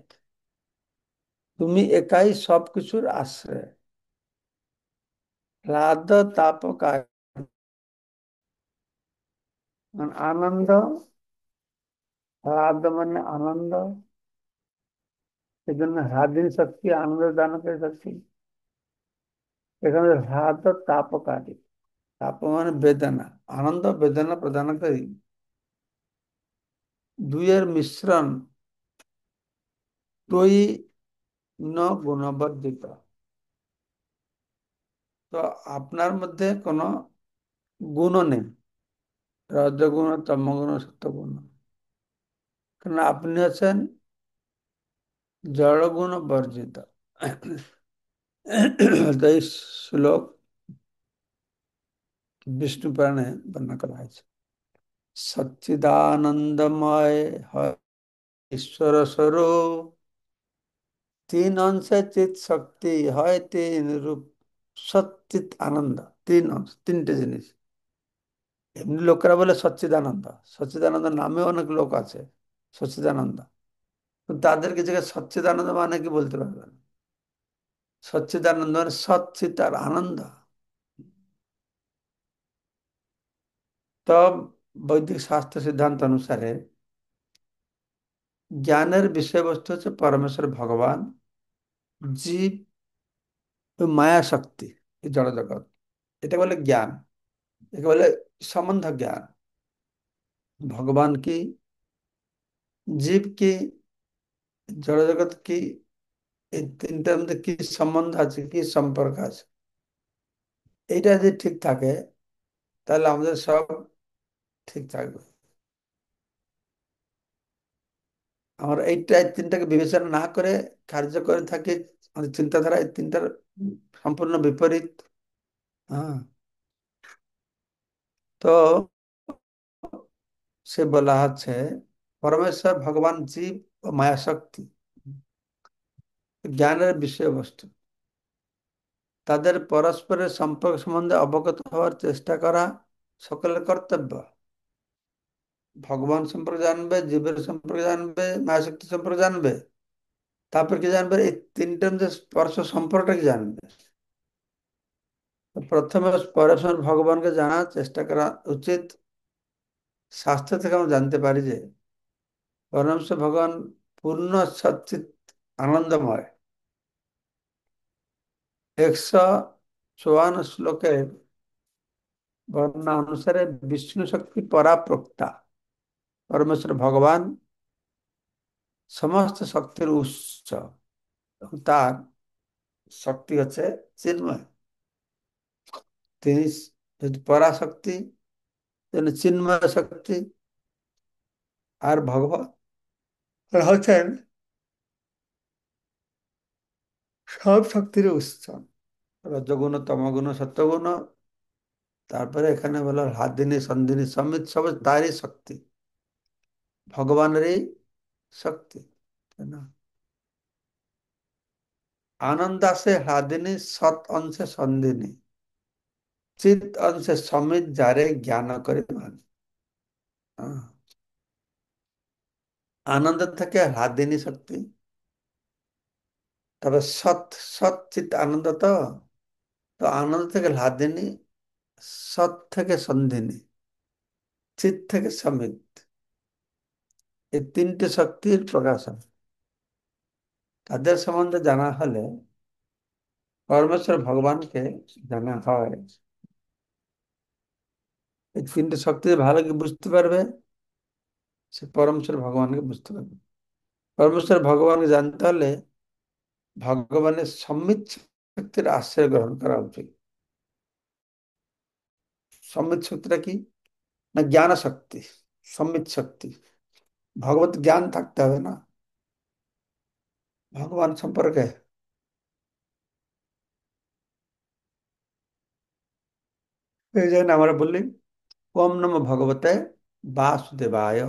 তুমি একাই সবকিছুর আশ্রয়। হ্লাদ তাপকায়, মানে আনন্দ, হ্লাদ মানে আনন্দ, এই জন্য হ্লাদিনী শক্তি আনন্দ দানকারী শক্তি। এখানে হ্লাদ তাপকারী, তাপ মানে বেদনা, আনন্দ বেদনা প্রদানকারী, দুইয়ের মিশ্রণ, তুই ন গুণবর্জিত। তো আপনার মধ্যে কোনো গুণ নেই, রজগুণ, তমগুণ, সত্যগুণ। কারণ আপনি হচ্ছেন জড়গুণ বর্জিত। তো এই শ্লোক বিষ্ণু পুরাণে বর্ণনা করা হয়েছে। সচ্চিদানন্দময় হয় ঈশ্বর স্বরূপ, তিন অংশে চিৎ শক্তি হয় তিন রূপ। সচ্চিত আনন্দ, তিন অংশ, তিনটে জিনিস। এমনি লোকেরা বলে সচ্চিদানন্দ, সচ্চিদানন্দ নামে অনেক লোক আছে সচ্চিদানন্দ, কিন্তু তাদেরকে জিজ্ঞেস সচ্চিদানন্দ মানে কি বলতে পারবেন। সচ্চিদানন্দ মানে সচ্চিত আর আনন্দ। তো বৈদিক শাস্ত্র সিদ্ধান্ত অনুসারে জ্ঞানের বিষয়বস্তু হচ্ছে পরমেশ্বর ভগবান, জীব ও মায়া শক্তি, এই জড় জগৎ। এটা বলে জ্ঞান, একে বলে সম্বন্ধ জ্ঞান। ভগবান কি, জীব কি, জড় জগৎ কি, এই তিনটার মধ্যে কি সম্বন্ধ আছে, কি সম্পর্ক আছে, এইটা যদি ঠিক থাকে তাহলে আমাদের সব ঠিক থাকবে। আমরা এই তিনটাকে বিবেচনা না করে কার্য করে থাকি, আমাদের চিন্তাধারা এই তিনটার সম্পূর্ণ বিপরীত। হ্যাঁ, তো সে বলা হচ্ছে পরমেশ্বর ভগবান জীব ও মায়া শক্তি জ্ঞানের বিষয়বস্তু। তাদের পরস্পরের সম্পর্ক সম্বন্ধে অবগত হওয়ার চেষ্টা করা সকলের কর্তব্য। ভগবান সম্পর্কে জানবে, জীবের সম্পর্কে জানবে, মায়া শক্তি সম্পর্কে জানবে, তারপর কি জানবে, এই তিনটার মধ্যে স্পর্শ সম্পর্কটা কি জানবে। তো প্রথমে পরমেশ্বর ভগবানকে জানার চেষ্টা করা উচিত। শাস্ত্র থেকে আমরা জানতে পারি যে পরমেশ্বর ভগবান পূর্ণ সচ্চিত আনন্দময়। 154 শ্লোকের বর্ণনা অনুসারে বিষ্ণু শক্তি পরাপ্রক্তা। পরমেশ্বর ভগবান সমস্ত শক্তির উৎস এবং তার শক্তি হচ্ছে চিন্ময়। তিনি যেহেতু পরাশক্তি, তিনি চিন্ময় শক্তি। আর ভগবান হচ্ছেন সব শক্তির উৎস, রজগুণ তমগুণ সত্যগুণ। তারপরে এখানে বলা হাদিনী সন্ধিনী সমিত, সব তারই শক্তি, ভগবানেরই শক্তি, তাই না? আনন্দ আসে হাদিনী, সৎ অংশে সন্ধিনী, চিত অংশে সমিত, যারে জ্ঞান করে মানে। হ্যাঁ, আনন্দ থেকে হাদিনী শক্তি, তবে সৎ, সৎ চিত আনন্দ। তো তো আনন্দ থেকে হাদিনী, সৎ থেকে সন্ধিনী, চিত থেকে সমিত, এই তিনটে শক্তির প্রকাশন। তাদের সম্বন্ধে জানা হলে পরমেশ্বর ভগবানকে জানা হয়। এই তিনটে শক্তি ভালো কি বুঝতে পারবে, সে পরমেশ্বর ভগবানকে বুঝতে পারবে। পরমেশ্বর ভগবানকে জানতে হলে ভগবানের সম্মিত শক্তির আশ্রয় গ্রহণ করা উচিত। সম্মিত শক্তিটা কি, না জ্ঞান শক্তি, সম্মিত শক্তি। ভগবত জ্ঞান থাকতে হবে না ভগবান সম্পর্কে। এই জন্য আমরা বললি ওম নমঃ ভগবতে বাসুদেবায়।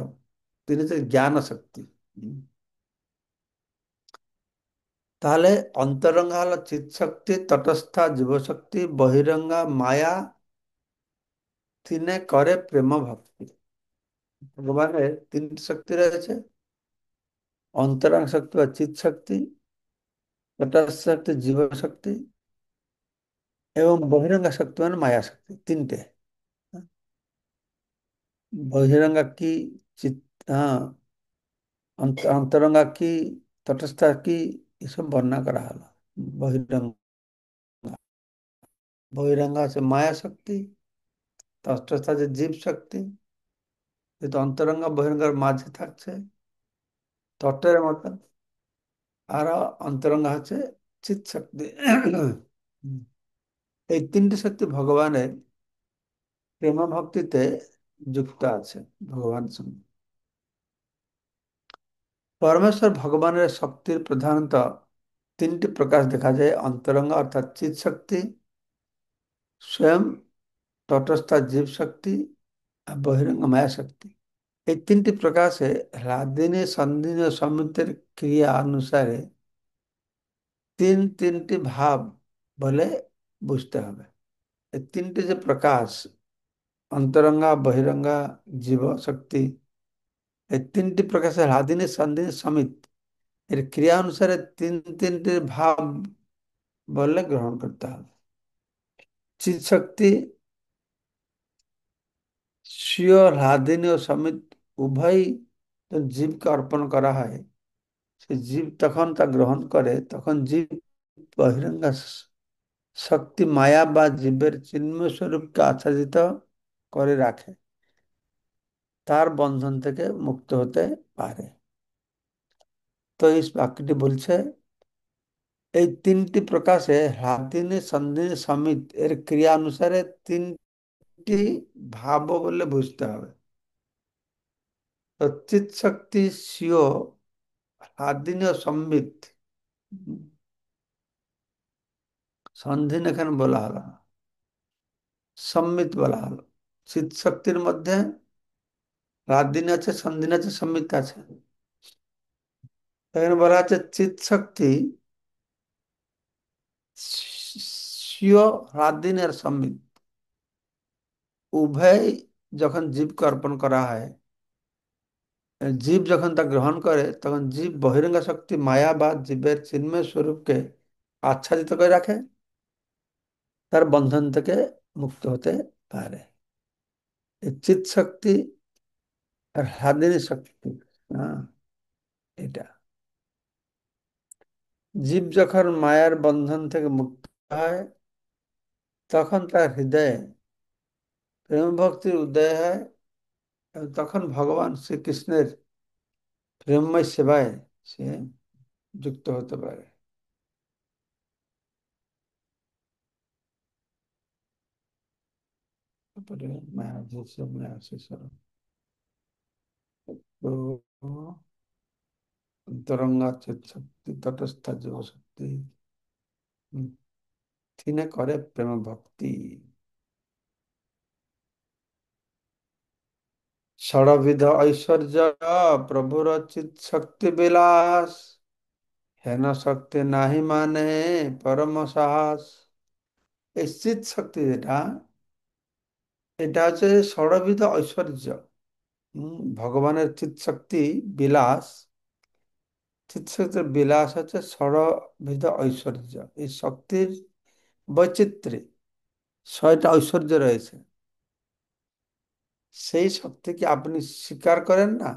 তিনি হচ্ছে জ্ঞান শক্তি। হুম। তাহলে অন্তরঙ্গা হলো চিৎ শক্তি, তটস্থা জীবশক্তি, বহিরঙ্গা মায়া, তিনে করে প্রেম ভক্তি। ভগবানের তিনটি শক্তি রয়েছে, অন্তরঙ্গ শক্তি বা চিৎ শক্তি, তটস্থ শক্তি জীব শক্তি, এবং বহিরঙ্গা শক্তি মানে মায়া শক্তি, তিনটে। বহিরঙ্গা কি, চিৎ, হ্যাঁ, অন্তরঙ্গা কি, তটস্থা কি, এসব বর্ণনা করা হলো। বহিরঙ্গ, বহিরঙ্গা আছে মায়া শক্তি, তটস্থ আছে জীব শক্তি, যেহেতু অন্তরঙ্গা বহিরঙ্গার মাঝে থাকছে তটের মতো। আর অন্তরঙ্গা হচ্ছে চিৎ শক্তি। এই তিনটি শক্তি ভগবানের প্রেম ভক্তিতে যুক্ত আছে ভগবান সঙ্গে। পরমেশ্বর ভগবানের শক্তির প্রধানত তিনটি প্রকাশ দেখা যায়: অন্তরঙ্গ অর্থাৎ চিৎ শক্তি, স্বয়ং তটস্থ জীব শক্তি, আর বহিরঙ্গ মায়া শক্তি। এই তিনটি প্রকাশে হ্লাদিনী সন্ধিনী ও সমিতের ক্রিয়া অনুসারে তিনটি ভাব বলে বুঝতে হবে। এই তিনটি যে প্রকাশ, অন্তরঙ্গা বহিরঙ্গা জীব শক্তি, এই তিনটি প্রকাশে হ্লাদিনী সন্ধিনী সমিত এর ক্রিয়া অনুসারে তিনটি ভাব বলে গ্রহণ করতে হবে। চিৎ শক্তি স্বীয় হ্লাদিনী ও সমিত উভয় তো জীবকে অর্পণ করা হয়, সে জীব তখন তা গ্রহণ করে, তখন জীব বহিরঙ্গ শক্তি মায়া বা জীবের চিন্ময় স্বরূপকে আচ্ছাদিত করে রাখে, তার বন্ধন থেকে মুক্ত হতে পারে। তো এই বাক্যটি বলছে এই তিনটি প্রকাশে হাতিনী সন্ধিনী সমিত এর ক্রিয়া অনুসারে তিনটি ভাব বলে বুঝতে হবে। তো চিৎ শক্তি স্বীয় হাদিনী ও সম্বিত, সন্ধিন এখানে বলা হলো না, সম্মিত বলা হলো। চিৎ শক্তির মধ্যে রাত দিন আছে, সন্ধিন আছে, সম্মিত আছে। এখানে বলা আছে চিৎ শক্তি স্বীয় রাত দিনের সম্মিত, উভয় যখন জীবকে অর্পণ করা হয়, জীব যখন তা গ্রহণ করে, তখন জীব বহিরঙ্গ শক্তি মায়া বা জীবের চিন্ময় স্বরূপকে আচ্ছাদিত করে রাখে, তার বন্ধন থেকে মুক্ত হতে পারে। এই চিৎ শক্তি আর হাদিনী শক্তি, হ্যাঁ, এটা জীব যখন মায়ার বন্ধন থেকে মুক্ত হয়, তখন তার হৃদয়ে প্রেম ভক্তির উদয় হয়, এবং তখন ভগবান শ্রীকৃষ্ণের প্রেমময় সেবায় সে যুক্ত হতে পারে। তারপরে মায়া যেসব মায়া সেসব তো অন্তরঙ্গা চিৎ শক্তি তটস্থ জীব শক্তি, তিনে করে প্রেম ভক্তি। ষড়বিধ ঐশ্বর্য প্রভুর চিৎ শক্তি বিলাস, হেন শক্তি নাহি মানে পরম সাহস। এই চিৎ শক্তি যেটা, এটা হচ্ছে ষড়বিধ ঐশ্বর্য। ভগবানের চিৎ শক্তি বিলাস, চিৎ শক্তির বিলাস হচ্ছে ষড়বিধ ঐশ্বর্য। এই শক্তির বৈচিত্র্যে 6টা ঐশ্বর্য রয়েছে। সেই শক্তিকে আপনি স্বীকার করেন না,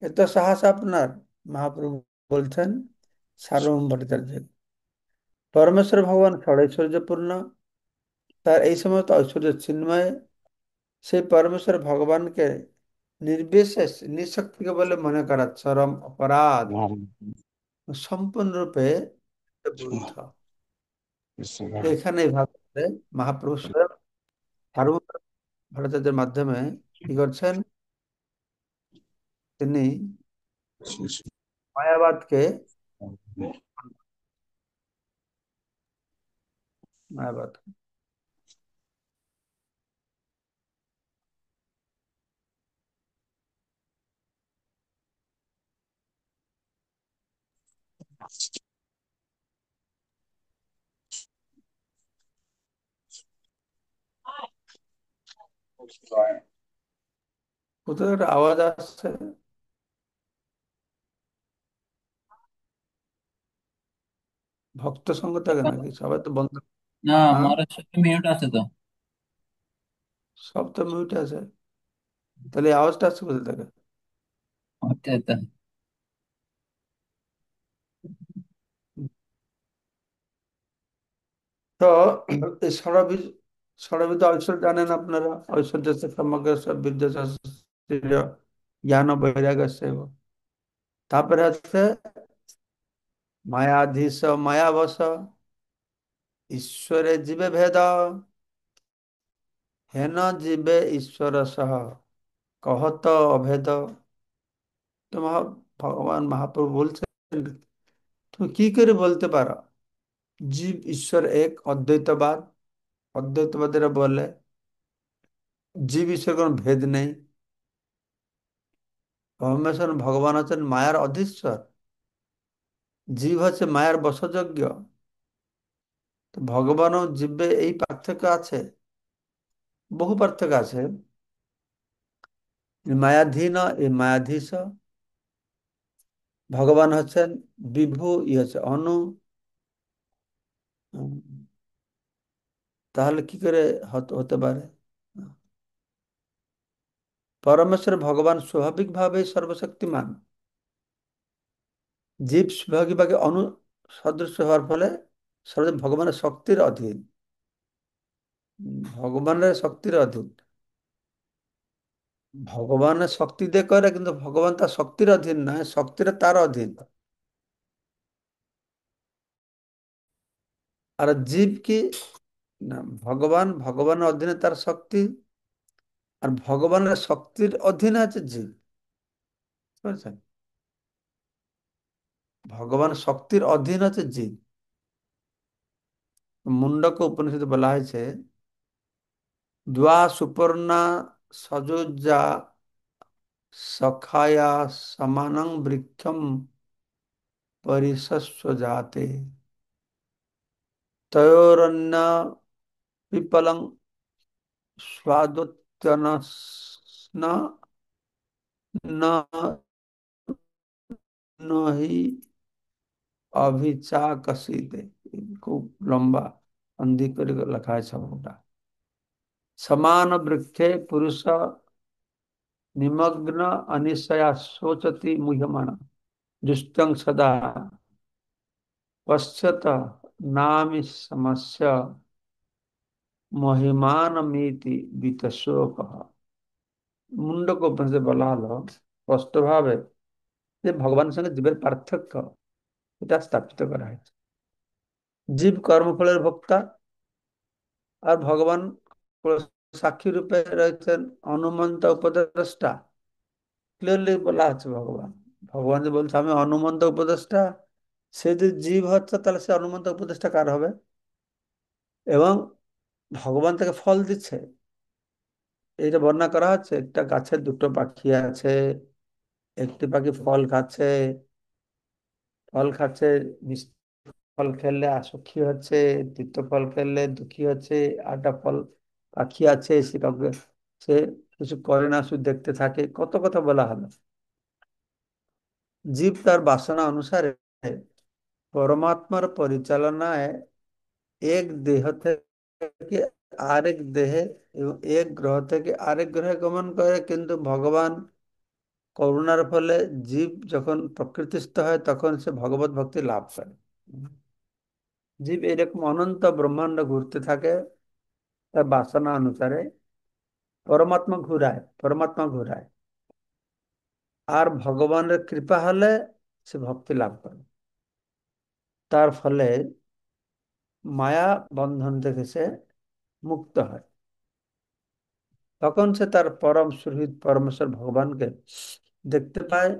এত সাহস আপনার? মহাপ্রভু বলছেন সার্বভৌম ভট্টাচার্য, পরমেশ্বর ভগবান ষড়ৈশ্বর্যপূর্ণ, তার এই সমস্ত ঐশ্বর্য চিন্ময়। সেই পরমেশ্বর ভগবানকে নির্বিশেষ নিঃশক্তিকে বলে মনে করা চরম অপরাধ, সম্পূর্ণরূপে বিরুদ্ধ। এখানে এইভাবে মহাপ্রভু স্বয়ং সার্বভৌম ভট্টাচার্যের মাধ্যমে কি করছেন, তিনি মায়াবাদকে, মায়াবাদ কোথাও একটা আওয়াজ আসছে, ভক্ত সঙ্গ থাকে নাকি? সবাই তো বন্ধ। না, হ্যাঁ, আমার সাথে মিউট আছে তো। সব তো মিউট আছে, তাহলে এই আওয়াজটা আসছে কোথা থেকে? আচ্ছা আচ্ছা। তো এই ষড়বিধ ঐশ্বর্য জানেন আপনারা, ঐশ্বর্য সমগ্র সব বিদ্যা শাস্ত্রীয় জ্ঞান ও বৈরাগ্য সেব। তারপরে হচ্ছে মায়াধীশ মায়াবশ, ঈশ্বরে জীবে ভেদ, হেন জীবে ঈশ্বর সহ কহত অভেদ। তো ভগবান মহাপ্রভু বলছেন, তুমি কি করে বলতে পারো জীব ঈশ্বর এক? অদ্বৈতবাদ, অদ্বৈতবাদীরা বলে জীব ঈশ্বর কোনো ভেদ নেই, পরমেশ্বর ভগবান হচ্ছেন মায়ার অধীশ্বর, জীব হচ্ছে মায়ার বশযোগ্য। তো ভগবান ও জীবে এই পার্থক্য আছে, বহু পার্থক্য আছে। মায়াধীন, এই মায়াধীশ, ভগবান হচ্ছেন বিভু, ই হচ্ছে অনু। উম, তাহলে কি করে হতে পারে? পরমেশ্বর ভগবান স্বাভাবিকভাবেই সর্বশক্তিমান। জীব ভাগে ভাগে সদৃশ্য হওয়ার ফলে ভগবানের শক্তির অধীন। ভগবানের শক্তির অধীন। ভগবানের শক্তি দিয়ে করে, কিন্তু ভগবান তার শক্তির অধীন নয়, শক্তিটা তার অধীন। আর জীব কি না, ভগবানের অধীনে তার শক্তি, আর ভগবানের শক্তির অধীনে আছে জীব। বুঝতে পারছেন? ভগবান শক্তির অধীন আছে জীব। মুন্ডক উপনিষদে বলা হয়েছে, দ্বা সুপর্ণা সযোজ্জা সখায়া সমানং বৃক্ষম পরিশস্ব জাতে তয়োরন্য পিপলং স্বাদোত্তন ন হি অভিচাকসিতে। খুব লম্বা সন্ধি করে লেখা আছে শব্দটা। সমান বৃক্ষে পুরুষ নিমগ্ন অনিশয়া শোচতি মুহ্যমানা দুষ্টং সদা পश्यत नामि समस्य মহিমানমিতি বিতশোক। মুন্ডক উপনিষদে বলা হলো স্পষ্টভাবে যে ভগবানের সঙ্গে জীবের পার্থক্য এটা স্থাপিত করা হয়েছে। জীব কর্মফলের ভোক্তা, আর ভগবান সাক্ষী রূপে রয়েছেন অনুমন্ত উপদেষ্টা। ক্লিয়ারলি বলা আছে ভগবান। ভগবান যে বলছে আমি অনুমন্ত উপদেষ্টা, সে যদি জীব হচ্ছে তাহলে সে অনুমন্ত উপদেষ্টা কার হবে? এবং ভগবান তাকে ফল দিচ্ছে, এইটা বর্ণনা করা হচ্ছে। একটা গাছে দুটো পাখি আছে, একটি পাখি ফল খাচ্ছে, মিষ্টি ফল খেলে আসুখী হচ্ছে, দ্বিতীয় ফল খেলে দুঃখী হচ্ছে। আরেকটা ফল পাখি আছে, সে কাউকে সে কিছু করে না, শুধু দেখতে থাকে। কত কথা বলা হলো। জীব তার বাসনা অনুসারে পরমাত্মার পরিচালনায় এক দেহ থেকে আরেক দেহে এবং এক গ্রহ থেকে আরেক গ্রহে গমন করে, কিন্তু ভগবান করুণার ফলে জীব যখন প্রকৃতিস্থ হয় তখন সে ভগবত ভক্তি লাভ করে। জীব এরকম অনন্ত ব্রহ্মাণ্ড ঘুরতে থাকে তার বাসনা অনুসারে। পরমাত্মা ঘুরায়, আর ভগবানের কৃপা হলে সে ভক্তি লাভ করে। তার ফলে মায়া বন্ধন থেকে সে মুক্ত হয়। তখন সে তার পরম সুহৃদ পরমেশ্বর ভগবানকে দেখতে পায়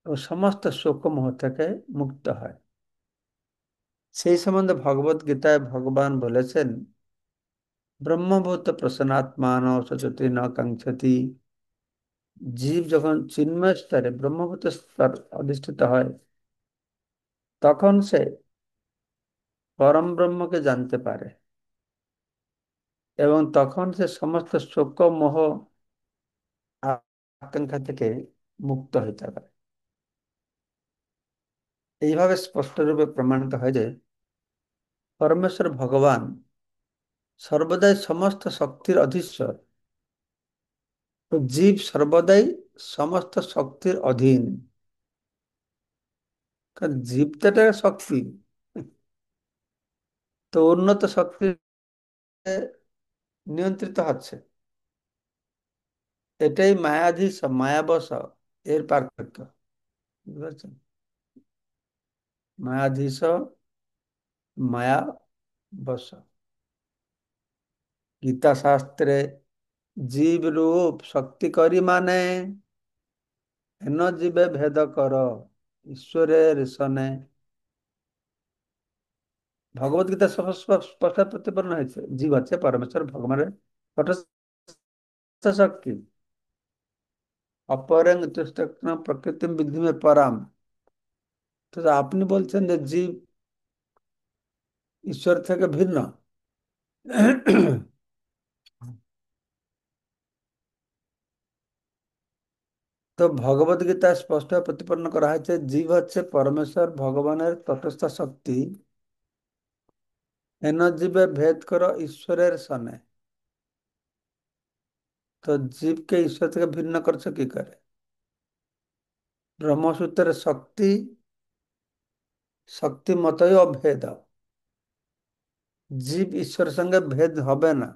ও সমস্ত শোকমোহ থেকে মুক্ত হয়। সেই সম্বন্ধে ভগবত গীতায় ভগবান বলেছেন, ব্রহ্মভূত প্রসন্নাত্মান সচতি ন কাঙ্ক্ষতি। জীব যখন চিন্ময় স্তরে ব্রহ্মভূত স্তর অধিষ্ঠিত হয়, তখন সে পরম ব্রহ্মকে জানতে পারে, এবং তখন সে সমস্ত শোক মোহ আকাঙ্ক্ষা থেকে মুক্ত হইতে পারে। এইভাবে স্পষ্টরূপে প্রমাণিত হয় যে পরমেশ্বর ভগবান সর্বদাই সমস্ত শক্তির অধীশ্বর, তো জীব সর্বদাই সমস্ত শক্তির অধীন। কারণ জীব তো একটা শক্তি, তো উন্নত শক্তি নিয়ন্ত্রিত হচ্ছে। এটাই মায়াধীশ মায়াবশ এর পার্থক্য। বুঝতে পারছেন? মায়াধীশ মায়াবশ। গীতা শাস্ত্রে জীব রূপ শক্তি করি মানে হেন জীবে ভেদ কর ঈশ্বরের সনে। ভগবত গীতা স্পষ্ট প্রতিপাদন হয়েছে জীব হচ্ছে পরমেশ্বর ভগবানের তটস্থ শক্তি। অপরং তুষ্টং প্রকৃতি বিদ্ধিমে পরাম। তো আপনি বলছেন যে জীব ঈশ্বর থেকে ভিন্ন। তো ভগবত গীতায় স্পষ্ট প্রতিপন্ন করা হয়েছে জীব হচ্ছে পরমেশ্বর ভগবানের তটস্থ শক্তি। হেন জীবে ভেদ করো ঈশ্বরের সনে। তো জীবকে ঈশ্বর থেকে ভিন্ন করছে কি করে? ব্রহ্মসূত্রের শক্তি, শক্তি মতই অভেদ। জীব ঈশ্বরের সঙ্গে ভেদ হবে না।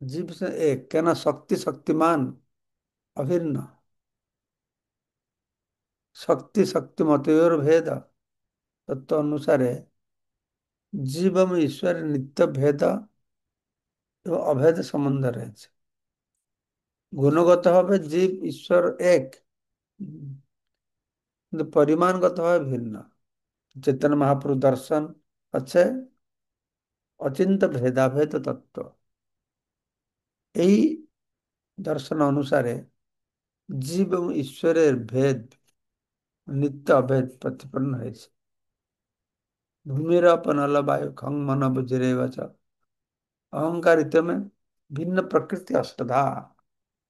জীব সে এক, কেন? শক্তি শক্তিমান, অভিন্ন। শক্তি শক্তিমতয়োর ভেদ তত্ত্ব অনুসারে জীব এবং ঈশ্বরের নিত্য ভেদ এবং অভেদ সম্বন্ধ রয়েছে। গুণগতভাবে জীব ঈশ্বর এক, কিন্তু পরিমাণগতভাবে ভিন্ন। চৈতন্য মহাপ্রভু দর্শন আছে অচিন্ত ভেদাভেদ তত্ত্ব। এই দর্শন অনুসারে জীব এবং ঈশ্বরের ভেদ নিত্য অভেদ প্রতিপন্ন হয়েছে। ভূমির নল বায়ু খং মন বুঝিরে বাচ অহংকারিতমে ভিন্ন প্রকৃতি অষ্টধা।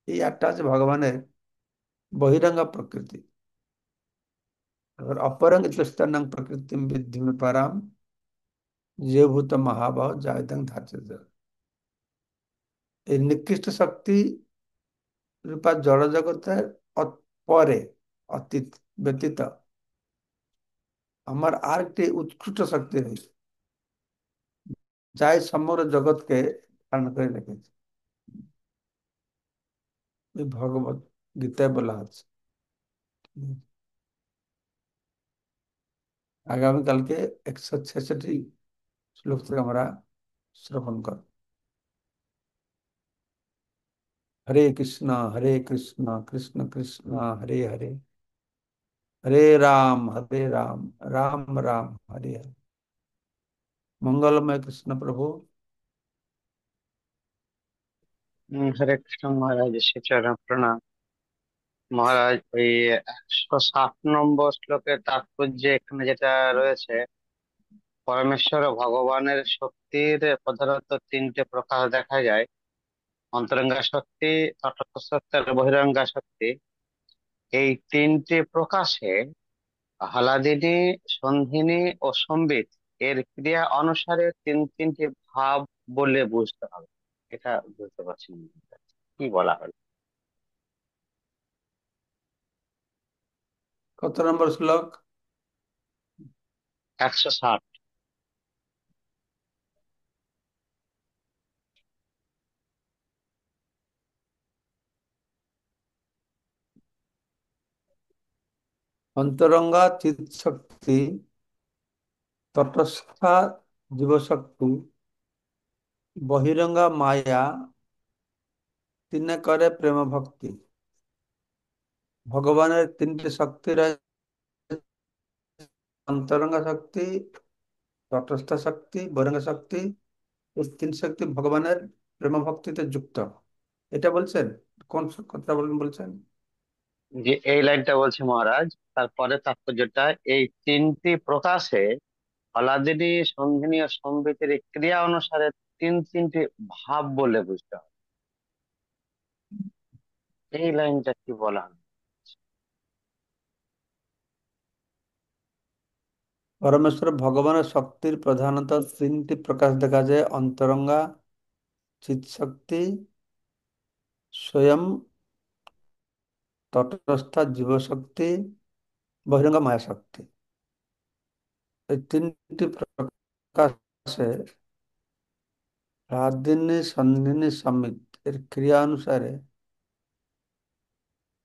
এই আটটা আছে ভগবানের বহিরঙ্গ প্রকৃতি। এবার অপরঙ্গ চতুষ্টাং প্রকৃতি বিদ্ধি মে পরাম যে ভূত মহাভাব জায়দং ধার্য। এই নিকৃষ্ট শক্তি রূপা জড় জগতের পরে, অতীত ব্যতীত আমার আরেকটি উৎকৃষ্ট শক্তি রয়েছে, যাই সমগ্র জগৎকে ধারণ করে রেখেছে। এই ভগবত গীতায় বলা আছে। আগামীকালকে 166 শ্লোক থেকে আমরা শ্রবণ কর। হরে কৃষ্ণ কৃষ্ণ কৃষ্ণ হরে হরে, হরে রাম রাম রাম হরে হরে। মঙ্গলময় কৃষ্ণ প্রভু। হরে কৃষ্ণ মহারাজ, শ্রীচরণ প্রণাম। মহারাজ, ওই 160 নম্বর শ্লোকের তাৎপর্য এখানে যেটা রয়েছে, পরমেশ্বর ও ভগবানের শক্তির প্রধানত তিনটে প্রকার দেখা যায়: অন্তরঙ্গা শক্তি, তটস্থ শক্তি আর বহিরঙ্গা শক্তি। এই তিনটি প্রকাশে আহ্লাদিনী, সন্ধিনী ও সম্বিত এর ক্রিয়া অনুসারে তিনটি ভাব বলে বুঝতে হবে। এটা বুঝতে পারছি না কি বলা হলো। কত নম্বর শ্লোক? 160। অন্তরঙ্গা চিৎ শক্তি, তটস্থা জীবশক্তি, বহিরঙ্গা মায়া, তিনে করে প্রেম ভক্তি। ভগবানের তিনটি শক্তি রয়েছে: অন্তরঙ্গা শক্তি, তটস্থ শক্তি, বহিরঙ্গ শক্তি। এই তিন শক্তি ভগবানের প্রেম ভক্তিতে যুক্ত। এটা বলছেন? কোন কথা বলবেন বলছেন? যে এই লাইনটা বলছে মহারাজ, তারপরে তাৎপর্যটা, এই তিনটি প্রকাশে আলাদিনী, সন্ধিনী ও সম্বিতের এই ক্রিয়া অনুসারে তিনটি ভাব বলে বুঝতে হবে। এই লাইনটা কি বলা হলো? পরমেশ্বর ভগবানের শক্তির প্রধানত তিনটি প্রকাশ দেখা যায়: অন্তরঙ্গা চিৎ শক্তি, স্বয়ং তটস্থা জীবশক্তি, বহিরঙ্গ মায়া শক্তি। এই তিনটি প্রকাশে রাধিনী সন্ধিনী সমিত এর ক্রিয়া অনুসারে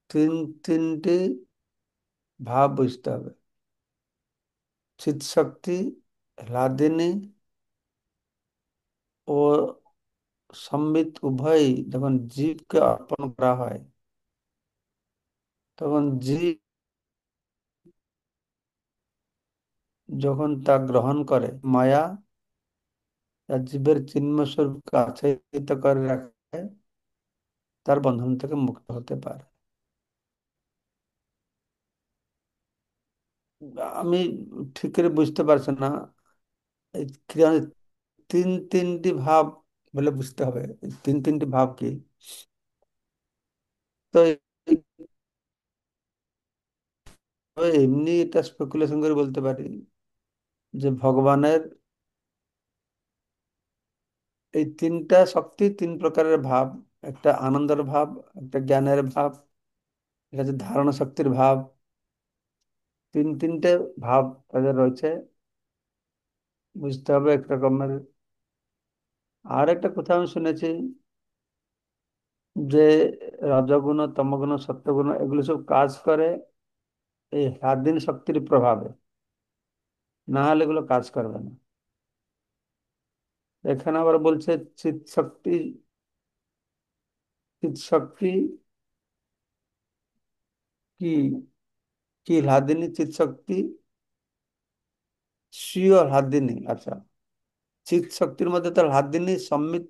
তিন তিনটি ভাব বুঝতে হবে। চিৎ শক্তি, হ্লাদিনী ও সম্বিত উভয়ই যখন জীবকে অর্পণ করা হয়, তখন জীব যখন তা গ্রহণ করে, মায়া যা জীবের চিন্ময় স্বরূপকে আচ্ছাদিত করে রাখে, তার বন্ধন থেকে মুক্ত হতে পারে। আমি ঠিক করে বুঝতে পারছি না এই ক্রিয়া তিনটি ভাব বলে বুঝতে হবে। এই তিনটি ভাব কি? তো এমনি এটা স্পেকুলেশন করে বলতে পারি যে ভগবানের এই তিনটা শক্তি তিন প্রকারের ভাব, একটা আনন্দের ভাব, একটা জ্ঞানের ভাব, এটা হচ্ছে ধারণা শক্তির ভাব। তিনটে ভাব তাদের রয়েছে, বুঝতে হবে এক রকমের। আর একটা কথা আমি শুনেছি যে রজগুণ, তমগুণ, সত্যগুণ এগুলো সব কাজ করে এই স্বাধীন শক্তির প্রভাবে, না হলে এগুলো কাজ করবে না। এখানে আবার বলছে চিৎ শক্তি, চিৎ শক্তি কি, কি হ্লাদিনী চিৎ শক্তি, স্বীয় হ্লাদিনী। আচ্ছা, চিৎ শক্তির মধ্যে তো হ্লাদিনী সম্মিত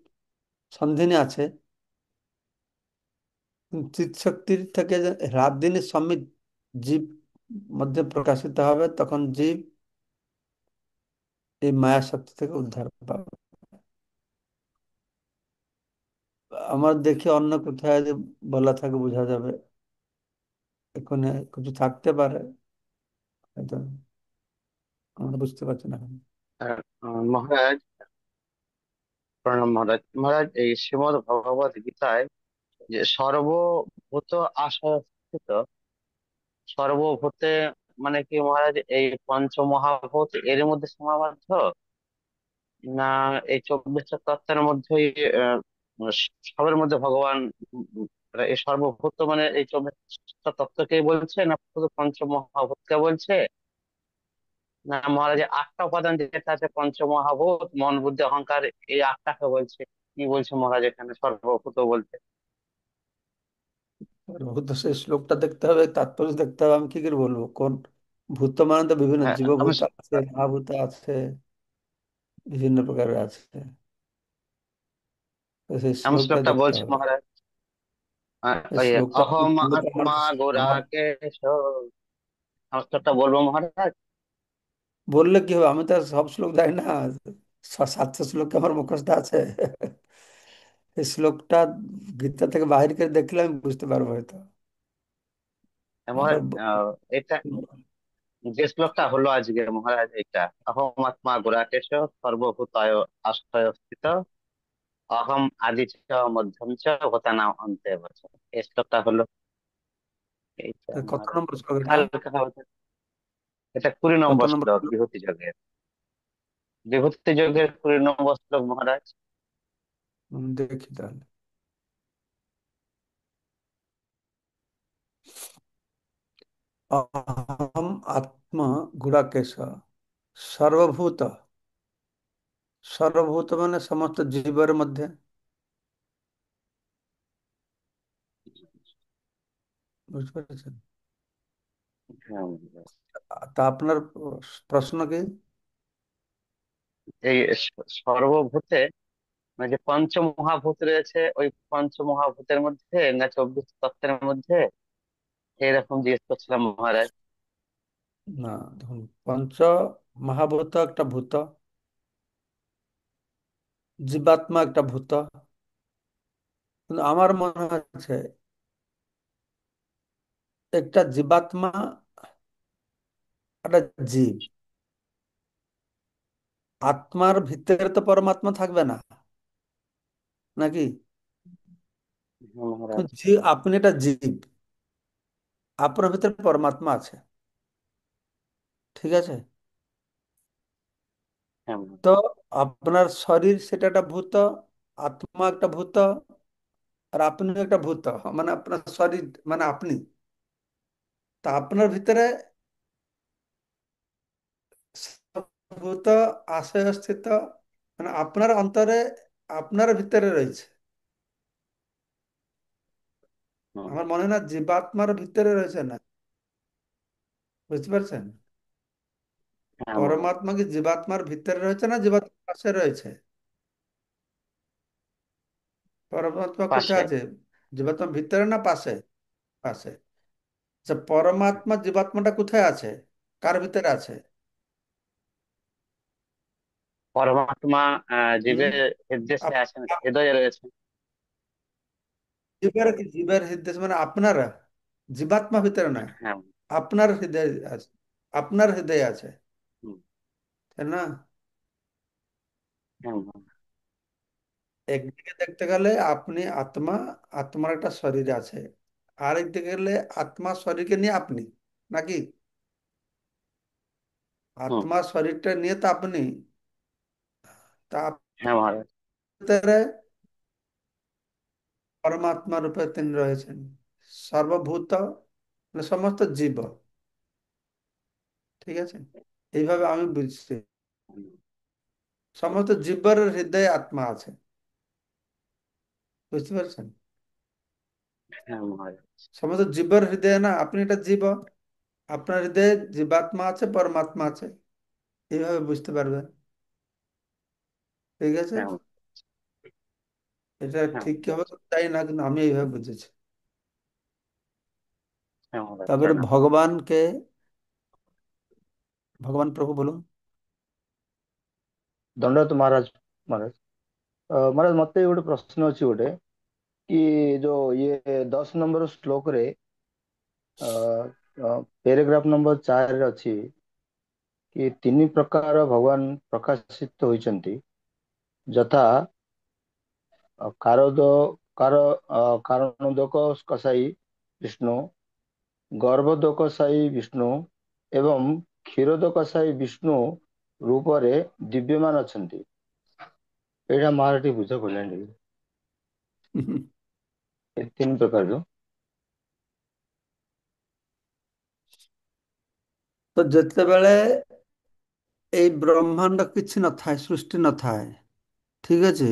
সন্ধিনী আছে, কিন্তু চিৎ শক্তির থেকে যে হ্লাদিনী সম্মিত জীব মধ্যে প্রকাশিত হবে, তখন জীব এই মায়া শক্তি থেকে উদ্ধার পাবে। আমার দেখে অন্য কোথায় যে বলা থাকে বোঝা যাবে, এখানে কিছু থাকতে পারে, হয়তো আমরা বুঝতে পারছি না এখন। আর, মহারাজ, প্রণাম মহারাজ। মহারাজ, এই শ্রীমদ্ ভগবত গীতায় যে সর্বভূত আশ্রয়স্থিত, সর্বভূতে মানে কি মহারাজ, এই পঞ্চমহাভূত এর মধ্যে সীমাবদ্ধ, না এই 24টা তত্ত্বের মধ্যেই আহ, সবের মধ্যে ভগবান এই সর্বভূত মানে এই 24টা তত্ত্বকেই বলছে, না শুধু পঞ্চমহাভূতকে বলছে, না মহারাজ এই 8টা উপাদান যেটা আছে পঞ্চমহাভূত মন বুদ্ধি অহংকার, এই 8টাকে বলছে? কি বলছে মহারাজ এখানে সর্বভূত বলতে? আর ভূত সেই শ্লোকটা দেখতে হবে, তাৎপর্য দেখতে হবে। আমি কি করে বলবো কোন ভূত, মানে তো বিভিন্ন হ্যাঁ, আমি জীবভূত আছে, মহাভূত আছে, বিভিন্ন প্রকারের আছে। তো সেই আমি শ্লোকটা শ্লোকটা দেখতে বলছি হবে। মহারাজ। এই ওই শ্লোকটা আমি অহম বললে তো আমার আত্মা আমার গোরাকেশ, আমি শ্লোকটা বলবো মহারাজ। বললে কি হবে, আমি তো আর সব শ্লোক জানি না। 700 শ্লোক কি আমার মুখস্থ আছে? এই শ্লোকটা গীতা থেকে বাহির করে দেখলে আমি বুঝতে পারবো হয়তো। মহারাজ, এটা এটা যে শ্লোকটা হলো আজকে মহারাজ, এটা অহম আত্মা গুড়াকেশ সর্বভূতায় আশ্রয় স্থিত, অহম আদি চ মধ্যম চ ভূতানাং অন্তে বচন, এই শ্লোকটা হলো এইটা কত মহারাজ। নম্বর শ্লোক এটা? হালকা হালকা, এটা 20 কত নম্বর নম্বর শ্লোক, শ্লোক? বিভূতি যোগের, বিভূতি যোগের 20 নম্বর শ্লোক মহারাজ। দেখি তাহলে। अहम आत्मा गुड़ाकेश सर्वभूत, सर्वभूत মানে সমস্ত জীবের মধ্যে, বুঝতে পেরেছেন? হ্যাঁ মহারাজ। তা আপনার প্রশ্ন কি? এই সর্বভূতে মানে যে পঞ্চমহাভূত রয়েছে, ওই পঞ্চমহাভূতের মধ্যে না 24 তত্ত্বের মধ্যে, এরকম জিজ্ঞেস করছিলাম মহারাজ। না, দেখুন, পঞ্চ মহাভূত একটা ভূত, জীবাত্মা একটা ভূত। কিন্তু আমার মনে হচ্ছে একটা জীবাত্মা একটা জীব, আত্মার ভিতরে তো পরমাত্মা থাকবে না, নাকি? হ্যাঁ মহারাজ। আপনি একটা জীব, আপনার ভিতরে পরমাত্মা আছে, ঠিক আছে? হ্যাঁ তো মহারাজ। আপনার শরীর সেটা একটা ভূত, আত্মা একটা ভূত, আর আপনি একটা ভূত, মানে আপনার শরীর মানে আপনি। তা আপনার ভিতরে ভূত আশয় স্থিত, মানে আপনার অন্তরে, আপনার ভিতরে রয়েছে। হুম, আমার মনে হয় না জীবাত্মার ভিতরে রয়েছে, না, বুঝতে পারছেন? হ্যাঁ মহারাজ। পরমাত্মা কি জীবাত্মার ভিতরে রয়েছে না জীবাত্মার পাশে রয়েছে? পরমাত্মা কোথায় পাশে। আছে? জীবাত্মার ভিতরে না পাশে? পাশে। আচ্ছা, পরমাত্মা জীবাত্মাটা কোথায় আছে, কার ভিতরে আছে? পরমাত্মা হুম জীবের হৃদয়ে আপ- আছেন, আপ- হৃদয়ে রয়েছেন। জীবের জীবের হৃদয় মানে আপনার, জীবাত্মা ভিতরে নয়, হ্যাঁ। আপনার হৃদয় আছে, আপনার হৃদয় আছে, হুম, তাই না? হ্যাঁ মহারাজ। একদিকে দেখতে গেলে আপনি আত্মা, আত্মার একটা শরীর আছে। আরেক দিকে গেলে আত্মা শরীরকে নিয়ে আপনি, নাকি? হুম। আত্মা শরীরটা নিয়ে তো আপনি। তা হ্যাঁ মহারাজ। ভিতরে পরমাত্মা রূপে তিনি রয়েছেন। সর্বভূত মানে সমস্ত জীব, ঠিক আছে? এইভাবে আমি বুঝছি। সমস্ত জীবের হৃদয়ে আত্মা আছে, বুঝতে পারছেন? হ্যাঁ মহারাজ। সমস্ত জীবের হৃদয়ে, না আপনি এটা জীব, আপনার হৃদয়ে জীবাত্মা আছে, পরমাত্মা আছে, এইভাবে বুঝতে পারবেন, ঠিক আছে? হ্যাঁ এটা হ্যাঁ ঠিক কি হবে তাই না, কিন্তু আমি এইভাবে বুঝেছি। হ্যাঁ মহারাজ, তারপরে প্রণাম। ভগবানকে, ভগবান প্রভু বলুন। ଦଣ୍ଡବତ ମହାରାଜ। ମହାରାଜ ମହାରାଜ ମତେ ଗୋଟେ ପ୍ରଶ୍ନ ଅଛି ଗୋଟେ, କି ଯୋଉ ଇଏ 10 ନମ୍ବର ଶ୍ଲୋକରେ ପ୍ୟାରାଗ୍ରାଫ ନମ୍ବର 4 ଅଛି କି 3 ପ୍ରକାର ଭଗବାନ ପ୍ରକାଶିତ ହୋଇଛନ୍ତି, ଯଥା କାରଦ କାର କାରଣୋଦକ କସାଇ ବିଷ୍ଣୁ, ଗର୍ଭୋଦକ ସାଇ ବିଷ୍ଣୁ ଏବଂ କ୍ଷୀରୋଦକ ସାଇ ବିଷ୍ଣୁ ରୂପରେ ଦିବ୍ୟମାନ ଅଛନ୍ତି। ଏଇଟା ମହାରାଜ ଟିକେ ବୁଝ କହିଲେଣି ଟିକେ। ଏ 3 ପ୍ରକାରର। ତ ଯେତେବେଳେ ଏଇ ବ୍ରହ୍ମାଣ୍ଡ କିଛି ନଥାଏ, ସୃଷ୍ଟି ନଥାଏ, ଠିକ ଅଛି,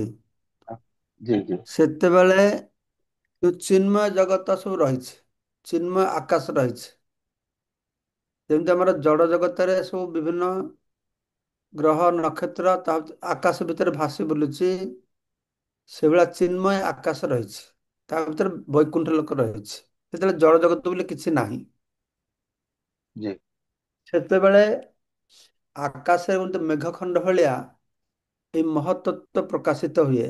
জি জি। ସେତେବେଳେ ଯୋଉ ଚିନ୍ମୟ ଜଗତ ସବୁ ରହିଛି, ଚିନ୍ମୟ ଆକାଶ ରହିଛି। ଯେମିତି ଆମର ଜଡ ଜଗତରେ ସବୁ ବିଭିନ୍ନ ଗ୍ରହ ନକ୍ଷତ୍ର ତା ଆକାଶ ଭିତରେ ଭାସି ବୁଲୁଛି, ସେଭଳିଆ ଚିନ୍ମୟ ଆକାଶ ରହିଛି, ତା ଭିତରେ ବୈକୁଣ୍ଠ ଲୋକ ରହିଛି। ସେତେବେଳେ ଜଳ ଜଗତ ବୋଲି କିଛି ନାହିଁ। জি। ସେତେବେଳେ ଆକାଶରେ ଗୋଟେ ମେଘଖଣ୍ଡ ଭଳିଆ ଏଇ ମହତ୍ତତ୍ଵ ପ୍ରକାଶିତ ହୁଏ।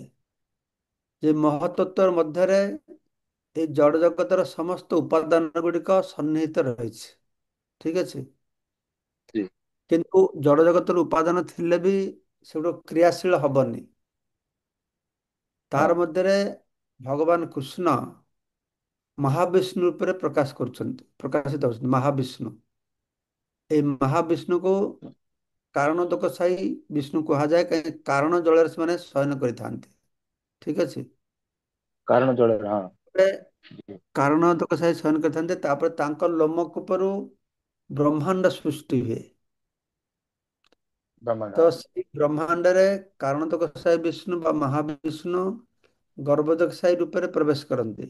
ଯେ ମହତ୍ତତ୍ଵ ମଧ୍ୟରେ ଏଇ ଜଡ଼ ଜଗତର ସମସ୍ତ ଉପାଦାନ ଗୁଡ଼ିକ ସନ୍ନିହିତ ରହିଛି, ଠିକ ଅଛି। জি। କିନ୍ତୁ ଜଡ଼ ଜଗତର ଉପାଦାନ ଥିଲେ ବି ସେଗୁଡିକ କ୍ରିୟାଶୀଳ ହବନି। ହଁ। ତାର ମଧ୍ୟରେ ଭଗବାନ କୃଷ୍ଣ ମହାବିଷ୍ଣୁ ରୂପରେ ପ୍ରକାଶ କରୁଛନ୍ତି, ପ୍ରକାଶିତ ହଉଛନ୍ତି ମହାବିଷ୍ଣୁ। ଏଇ ମହାବିଷ୍ଣୁକୁ କାରଣ ଦୋକସାଇ ବିଷ୍ଣୁ କୁହାଯାଏ, କାହିଁକି କାରଣ ଜଳରେ ସେମାନେ ଶୟନ କରିଥାନ୍ତି, ଠିକ ଅଛି। କାରଣ ଜଳରେ, ହଁ। ତାପରେ କାରଣ ଦୋକସାଇ ଶୟନ କରିଥାନ୍ତି, ତାପରେ ତାଙ୍କ ଲୋମକୂପରୁ ବ୍ରହ୍ମାଣ୍ଡ ସୃଷ୍ଟି ହୁଏ। ବ୍ରହ୍ମାଣ୍ଡ, ତ ହଁ। ସେଇ ବ୍ରହ୍ମାଣ୍ଡରେ କାରଣ ଦୋକସାଇ ବିଷ୍ଣୁ ବା ମହାବିଷ୍ଣୁ ଗର୍ଭୋଦକସାଇ ରୂପରେ ପ୍ରବେଶ କରନ୍ତି।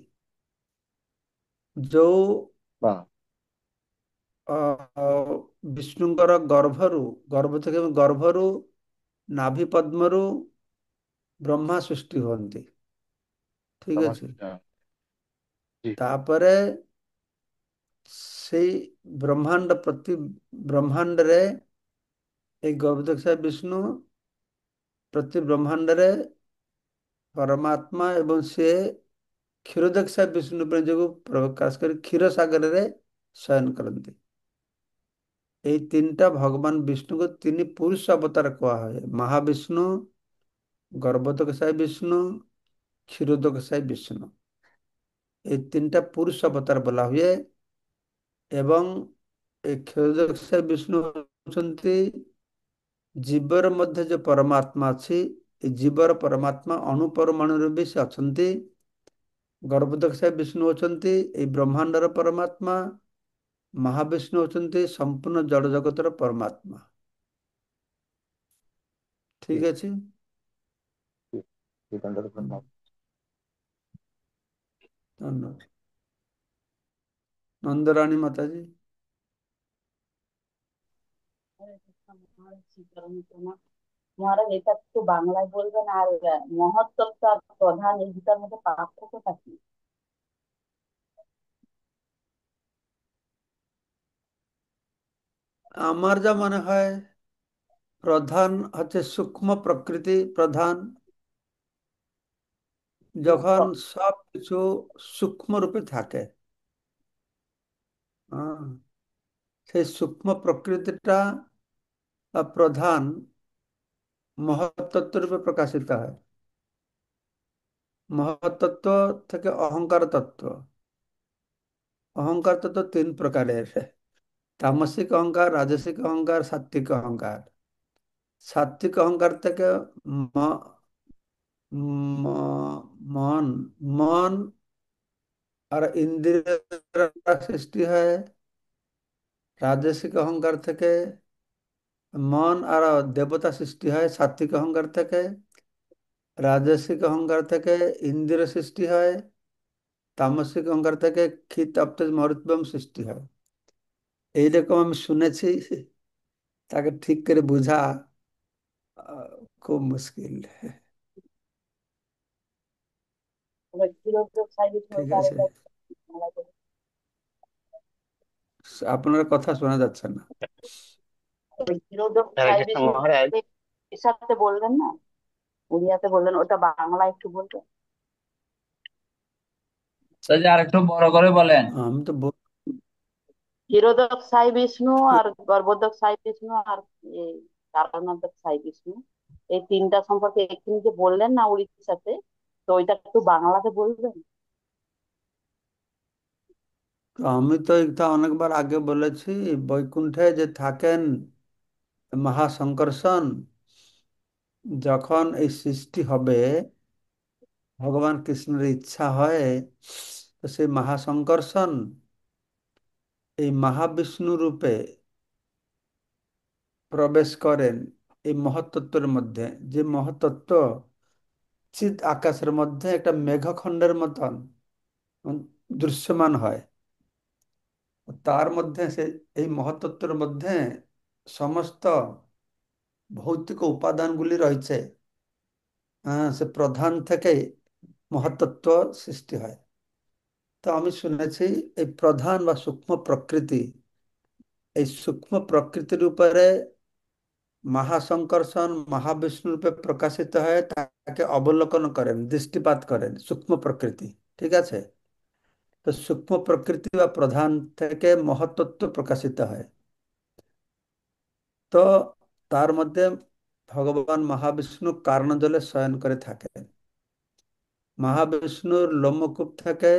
ଯୋଉ ହଁ। ଅ, ଅ, ବିଷ୍ଣୁଙ୍କର ଗର୍ଭରୁ ନାଭି ପଦ୍ମରୁ ବ୍ରହ୍ମା ସୃଷ୍ଟି ହୁଅନ୍ତି, ଠିକ ବ୍ରହ୍ମାଣ୍ଡ ଅଛି। ସୃଷ୍ଟି, ହଁ। ଜି। ତାପରେ ସେଇ ପ୍ରତି ବ୍ରହ୍ମାଣ୍ଡରେ ଏଇ ଗର୍ଭୋଦକସାଇ ବିଷ୍ଣୁ ପ୍ରତି ବ୍ରହ୍ମାଣ୍ଡରେ ପରମାତ୍ମା ଏବଂ ସେ କ୍ଷୀରୋଦକସାଇ ବିଷ୍ଣୁ ପାଇଁ ଯୋଗୁଁ ପ୍ରକାଶ କରି କ୍ଷୀର ସାଗରରେ ଶୟନ କରନ୍ତି। ଏଇ ତିନିଟା ଭଗବାନ ବିଷ୍ଣୁଙ୍କୁ ତିନି ପୁରୁଷ ଅବତାର କୁହାହୁଏ। ମହାବିଷ୍ଣୁ, ଗର୍ଭୋଦକସାଇ ବିଷ୍ଣୁ, କ୍ଷୀରୋଦକସାଇ ବିଷ୍ଣୁ। এই তিনটা পুରୁଷ ଅବତାର ବୋଲା ହୁଏ। ଏବଂ ଏ କ୍ଷୀରୋଦକସାଇ ବିଷ୍ଣୁ ହେଉଛନ୍ତି ଜୀବର ମଧ୍ୟ ଯୋଉ ପରମାତ୍ମା ଅଛି, ଏ ଜୀବର ପରମାତ୍ମା ଅଣୁପରମାଣୁରେ ବି ସେ ଅଛନ୍ତି। ଗର୍ଭୋଦକସାଇ ବିଷ୍ଣୁ ଅଛନ୍ତି ଏଇ ବ୍ରହ୍ମାଣ୍ଡର ପରମାତ୍ମା। ମହାବିଷ୍ଣୁ ଅଛନ୍ତି ସମ୍ପୂର୍ଣ୍ଣ ଜଡ଼ ଜଗତର ପରମାତ୍ମା, ଜି ଠିକ ଅଛି। ଜି। ଜି ଦଣ୍ଡର ହୁଁ, ପ୍ରଣାମ। ଧନ୍ୟବାଦ। নন্দরানী মাতাজি। মহারাজ, এটা একটু বাংলায় বলবেন। আর মহত্তত্ব আর প্রধান এই দুটার মধ্যে পার্থক্যটা কি? আমার যা মনে হয়, প্রধান হচ্ছে সূক্ষ্ম প্রকৃতি প্রধান। যখন সূক্ষ্ম। সব কিছু সূক্ষ্ম রূপে থাকে, হ্যাঁ, সেই সূক্ষ্ম প্রকৃতিটা প্রধান মহত্তত্ব রূপে প্রকাশিত হয়। মহত্তত্ত্ব থেকে অহংকার তত্ত্ব। অহংকার তত্ত্ব তিন প্রকারের: তামসিক অহংকার, রাজসিক অহংকার, সাত্ত্বিক অহংকার। সাত্ত্বিক অহংকার থেকে ম- মন মন আর ইন্দ্রিয়ের সৃষ্টি হয়। রাজসিক অহংকার থেকে মন আর দেবতা সৃষ্টি হয়। সাত্ত্বিক অহংকার থেকে রাজসিক অহংকার থেকে ইন্দ্রিয় সৃষ্টি হয়। তামসিক অহংকার থেকে ক্ষিত অপ্তেজ মরুদ্যম সৃষ্টি হয়। এইরকম আমি শুনেছি। তাকে ঠিক করে বোঝা খুব মুশকিল। এবার ক্ষীরোদ্যোগ সাই বিষ্ণু ঠিক ওইটা আছে, আরেকটা বাংলায় বলে। আপনার কথা শোনা যাচ্ছে না। ওই ক্ষীরোদ্যোগ হরে সাই কৃষ্ণ বিষ্ণু মহারাজ। এর সাথে বললেন না, উড়িয়াতে বললেন, ওটা বাংলা একটু বলবেন? স্যার আরেকটু বড় করে বলেন। আমি তো ক্ষীরোদক সাই বিষ্ণু আর গর্ভোদক সাই বিষ্ণু আর এই কারণোদক সাই বিষ্ণু, এই তিনটা সম্পর্কে এক্ষুনি যে বললেন না উড়িষ্যাতে, তো ওইটা একটু বাংলাতে বলবেন? আমি তো এটা অনেকবার আগে বলেছি। বৈকুণ্ঠে যে থাকেন মহাশঙ্কর্ষণ, যখন এই সৃষ্টি হবে, ভগবান কৃষ্ণের ইচ্ছা হয়, তো সেই মহাশঙ্কর্ষণ এই মহাবিষ্ণু রূপে প্রবেশ করেন এই মহত্তত্ত্বের মধ্যে। যে মহত্তত্ত্ব চিৎ আকাশের মধ্যে একটা মেঘখণ্ডের মতন দৃশ্যমান হয়। তার মধ্যে এই মহত্তত্ত্বের মধ্যে সমস্ত ভৌতিক উপাদানগুলি রয়েছে। সে প্রধান থেকে মহত্তত্ত্ব সৃষ্টি হয়। তো আমি শুনেছি এই প্রধান বা সূক্ষ্ম প্রকৃতি, এই সূক্ষ্ম প্রকৃতির উপরে মহাশঙ্কর্ষণ মহাবিষ্ণু রূপে প্রকাশিত হয়ে তাকে অবলোকন করেন, দৃষ্টিপাত করেন সূক্ষ্ম প্রকৃতি। ঠিক আছে? তো সূক্ষ্ম প্রকৃতি বা প্রধান থেকে মহত্তত্ত্ব প্রকাশিত হয়। তো তার মধ্যে ভগবান মহাবিষ্ণু কারণজলে শয়ন করে থাকেন। মহাবিষ্ণুর লোমকূপ থেকে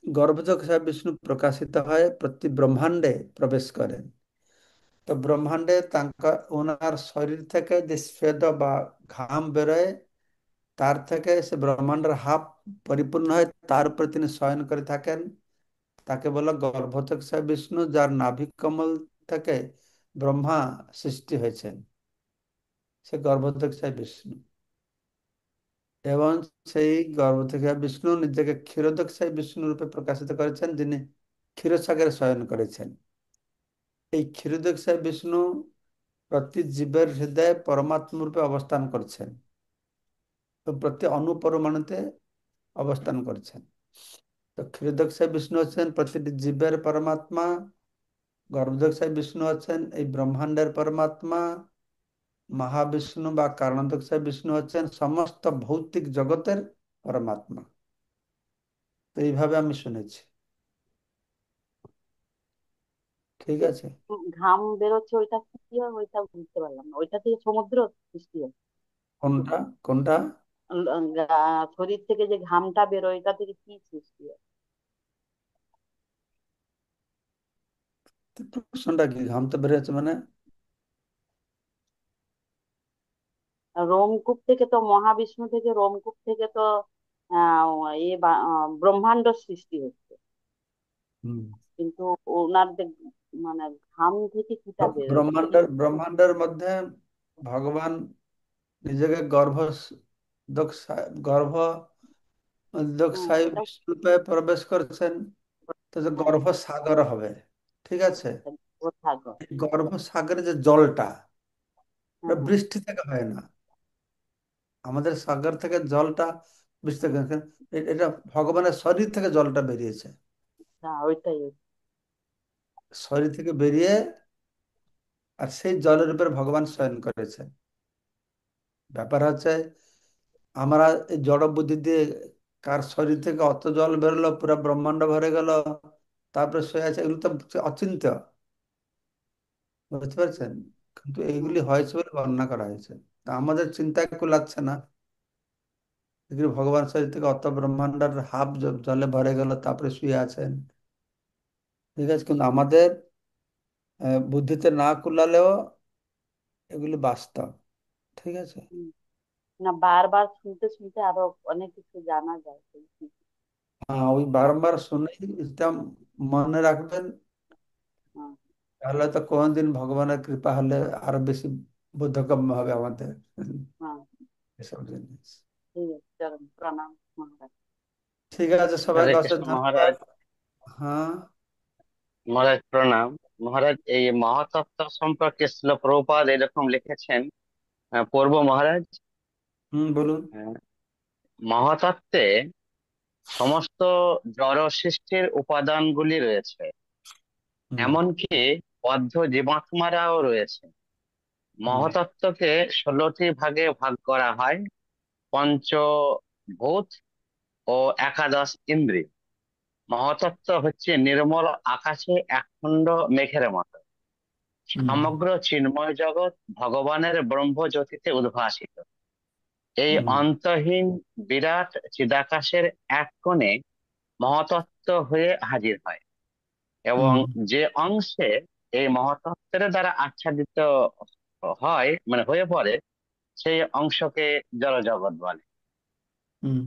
গর্ভযোগ বিষ্ণু প্রকাশিত হয়, প্রতি ব্রহ্মাণ্ডে প্রবেশ করেন। তো ব্রহ্মাণ্ডে ওনার শরীর থেকে যে স্বেদ বা ঘাম বেরোয়, তার থেকে সে ব্রহ্মাণ্ডের হাফ পরিপূর্ণ হয়, তার উপরে তিনি শয়ন করে থাকেন। তাকে বলা গর্ভযোগ বিষ্ণু, যার নাভি কমল থেকে ব্রহ্মা সৃষ্টি হয়েছেন। সে গর্ভযোগ বিষ্ণু। এবং সেই গর্ভযোগ বিষ্ণু নিজেকে ক্ষীরোদক বিষ্ণু রূপে প্রকাশিত করেছেন, যিনি ক্ষীরসাগরে শয়ন করেছেন। এই ক্ষীরোদক বিষ্ণু প্রতি জীবের হৃদয়ে পরমাত্মা রূপে অবস্থান করছেন এবং প্রতি অনুপরমাণুতে অবস্থান করছেন। তো ক্ষীরোদক বিষ্ণু হচ্ছেন প্রতিটি জীবের পরমাত্মা। গর্ভোদক বিষ্ণু হচ্ছেন এই ব্রহ্মাণ্ডের পরমাত্মা। মহাবিষ্ণু বা কারণোদক বিষ্ণু হচ্ছেন সমস্ত ভৌতিক জগতের পরমাত্মা। তো এইভাবে আমি শুনেছি। ঠিক যে আছে? ঘাম বেরোচ্ছে ওইটা কি হয়, ওইটা বুঝতে পারলাম না। ওইটা থেকে সমুদ্র সৃষ্টি হয়? কোনটা? কোনটা? শরীর থেকে যে ঘামটা বেরোয়, এটা থেকে কি সৃষ্টি হয়? প্রশ্নটা কি? ঘাম তো বেরোচ্ছে মানে? রোমকূপ থেকে তো, মহাবিষ্ণু থেকে রোমকূপ থেকে তো ব্রহ্মাণ্ড সৃষ্টি হচ্ছে, হুম। কিন্তু ওনার যে মানে ঘাম থেকে কিটা বেরোয় কি? ব্রহ্মাণ্ডের মধ্যে ভগবান নিজেকে গর্ভ দক্ষায় ওটা বিষ্ণুরূপে প্রবেশ করছেন। তো যে হ্যাঁ, গর্ভসাগর হবে। ঠিক আছে? সাগর। এই গর্ভসাগরে যে জলটা, হ্যাঁ, ওটা হ্যাঁ, বৃষ্টি থেকে হয় না। আমাদের সাগর থেকে জলটা বৃষ্টি থেকে এটা ভগবানের শরীর থেকে জলটা বেরিয়েছে। হ্যাঁ, ওইটাই। শরীর থেকে বেরিয়ে আর সেই জলের উপর ভগবান শয়ন করেছেন। ব্যাপার হচ্ছে, আমরা এই জড় বুদ্ধি দিয়ে কার শরীর থেকে অত জল বেরোলো, পুরো ব্রহ্মাণ্ড ভরে গেল, তারপরে শুয়ে আছে, এগুলো তো অচিন্ত্য। বুঝতে পারছেন? কিন্তু এইগুলি হয়েছে বলে বর্ণনা করা হয়েছে। তা আমাদের চিন্তায় কুলাচ্ছে না। কিন্তু ভগবান শরীর থেকে অত ব্রহ্মাণ্ডের হাফ জলে ভরে গেল, তারপরে শুয়ে আছেন। ঠিক আছে, কিন্তু আমাদের বুদ্ধিতে না কুলালেও এগুলি বাস্তব। ঠিক আছে। হুম। না, বারবার শুনতে শুনতে আরো অনেক কিছু জানা যায়। হ্যাঁ, ওই বারবার শুনে এটা মনে রাখবেন, হ্যাঁ। তাহলে তো কোনদিন ভগবানের কৃপা হলে আরো বেশি বোধগম্য হবে আমাদের হ্যাঁ, এসব জিনিস। ঠিক আছে, চরম প্রণাম মহারাজ। ঠিক আছে, হরে সবাইকে অশেষ কৃষ্ণ ধন্যবাদ। মহারাজ। হ্যাঁ। মহারাজ প্রণাম। মহারাজ, এই মহাতত্ত্ব সম্পর্কে শ্রীল প্রভুপাদ এরকম লিখেছেন, পড়ব মহারাজ। বলুন। আহ, মহাতত্ত্বে সমস্ত জড় সৃষ্টির উপাদানগুলি রয়েছে, হুম। এমনকি বদ্ধ জীবাত্মারাও রয়েছে। হুম। মহাতত্ত্বকে 16টি ভাগে ভাগ করা হয়: পঞ্চভূত ও একাদশ ইন্দ্রিয়। মহাতত্ত্ব হচ্ছে নির্মল আকাশে একখণ্ড মেঘের মতো। হুম। সমগ্র চিন্ময় জগৎ ভগবানের ব্রহ্মজ্যোতিতে উদ্ভাসিত। এই হুম। অন্তহীন বিরাট চিদাকাশের এক কোণে মহাতত্ত্ব হয়ে হাজির হয়, এবং হুম। যে অংশে এই মহাতত্ত্বের দ্বারা আচ্ছাদিত হয়, মানে হয়ে পড়ে, সেই অংশকে জড়জগৎ বলে। হুম।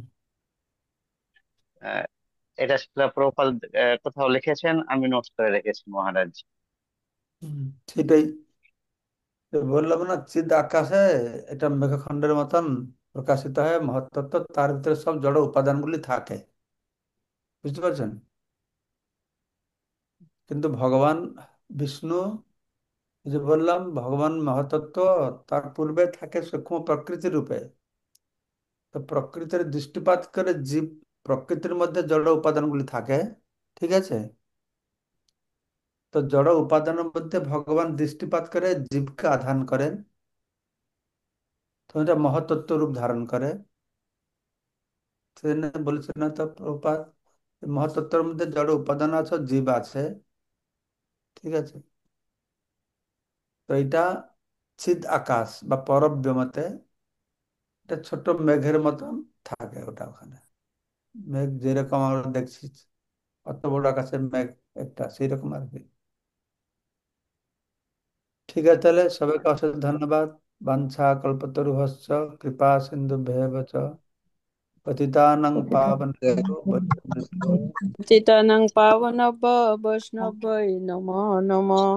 আহ, এটা শিলা প্রভুপাদ কোথাও লিখেছেন, আমি নোট করে রেখেছি মহারাজ। হুম। সেটাই তো বললাম না, চিদ আকাশে এটা মেঘখণ্ডের মতন প্রকাশিত হয় মহত্তত্ত্ব, তার ভিতরে সব জড় উপাদানগুলি থাকে। বুঝতে পারছেন? কিন্তু ভগবান বিষ্ণু, এই যে বললাম ভগবান মহাতত্ত্ব, তার পূর্বে থাকে সূক্ষ্ম প্রকৃতি রূপে। তো প্রকৃতির দৃষ্টিপাত করে জীব, প্রকৃতির মধ্যে জড় উপাদানগুলি থাকে। ঠিক আছে। তো জড় উপাদানের মধ্যে ভগবান দৃষ্টিপাত করে জীবকে আধান করেন, তো এটা মহতত্ত্ব রূপ ধারণ করে। সেজন্য বলেছে না তো প্রভুপাদ, মহাতত্ত্বের মধ্যে জড় উপাদান আছে, জীব আছে। ঠিক আছে। তো এটা চিদ আকাশ বা পরব্যোমতে এটা ছোট মেঘের মতন থাকে ওটা ওখানে। মেঘ যেরকম আমরা দেখছি, অত বড় আকাশের মেঘ একটা, সেই রকম আর কি। ঠিক আছে, তাহলে সবাইকে অশেষ ধন্যবাদ। বাঞ্ছা কল্পতরুভশ্চ কৃপা সিন্ধু ভেব চ পতিতানাং পাবনেভ্যো বৈষ্ণবেভ্যো। পতিতানাং পাবনভ্য বৈষ্ণবায় নমো নমঃ।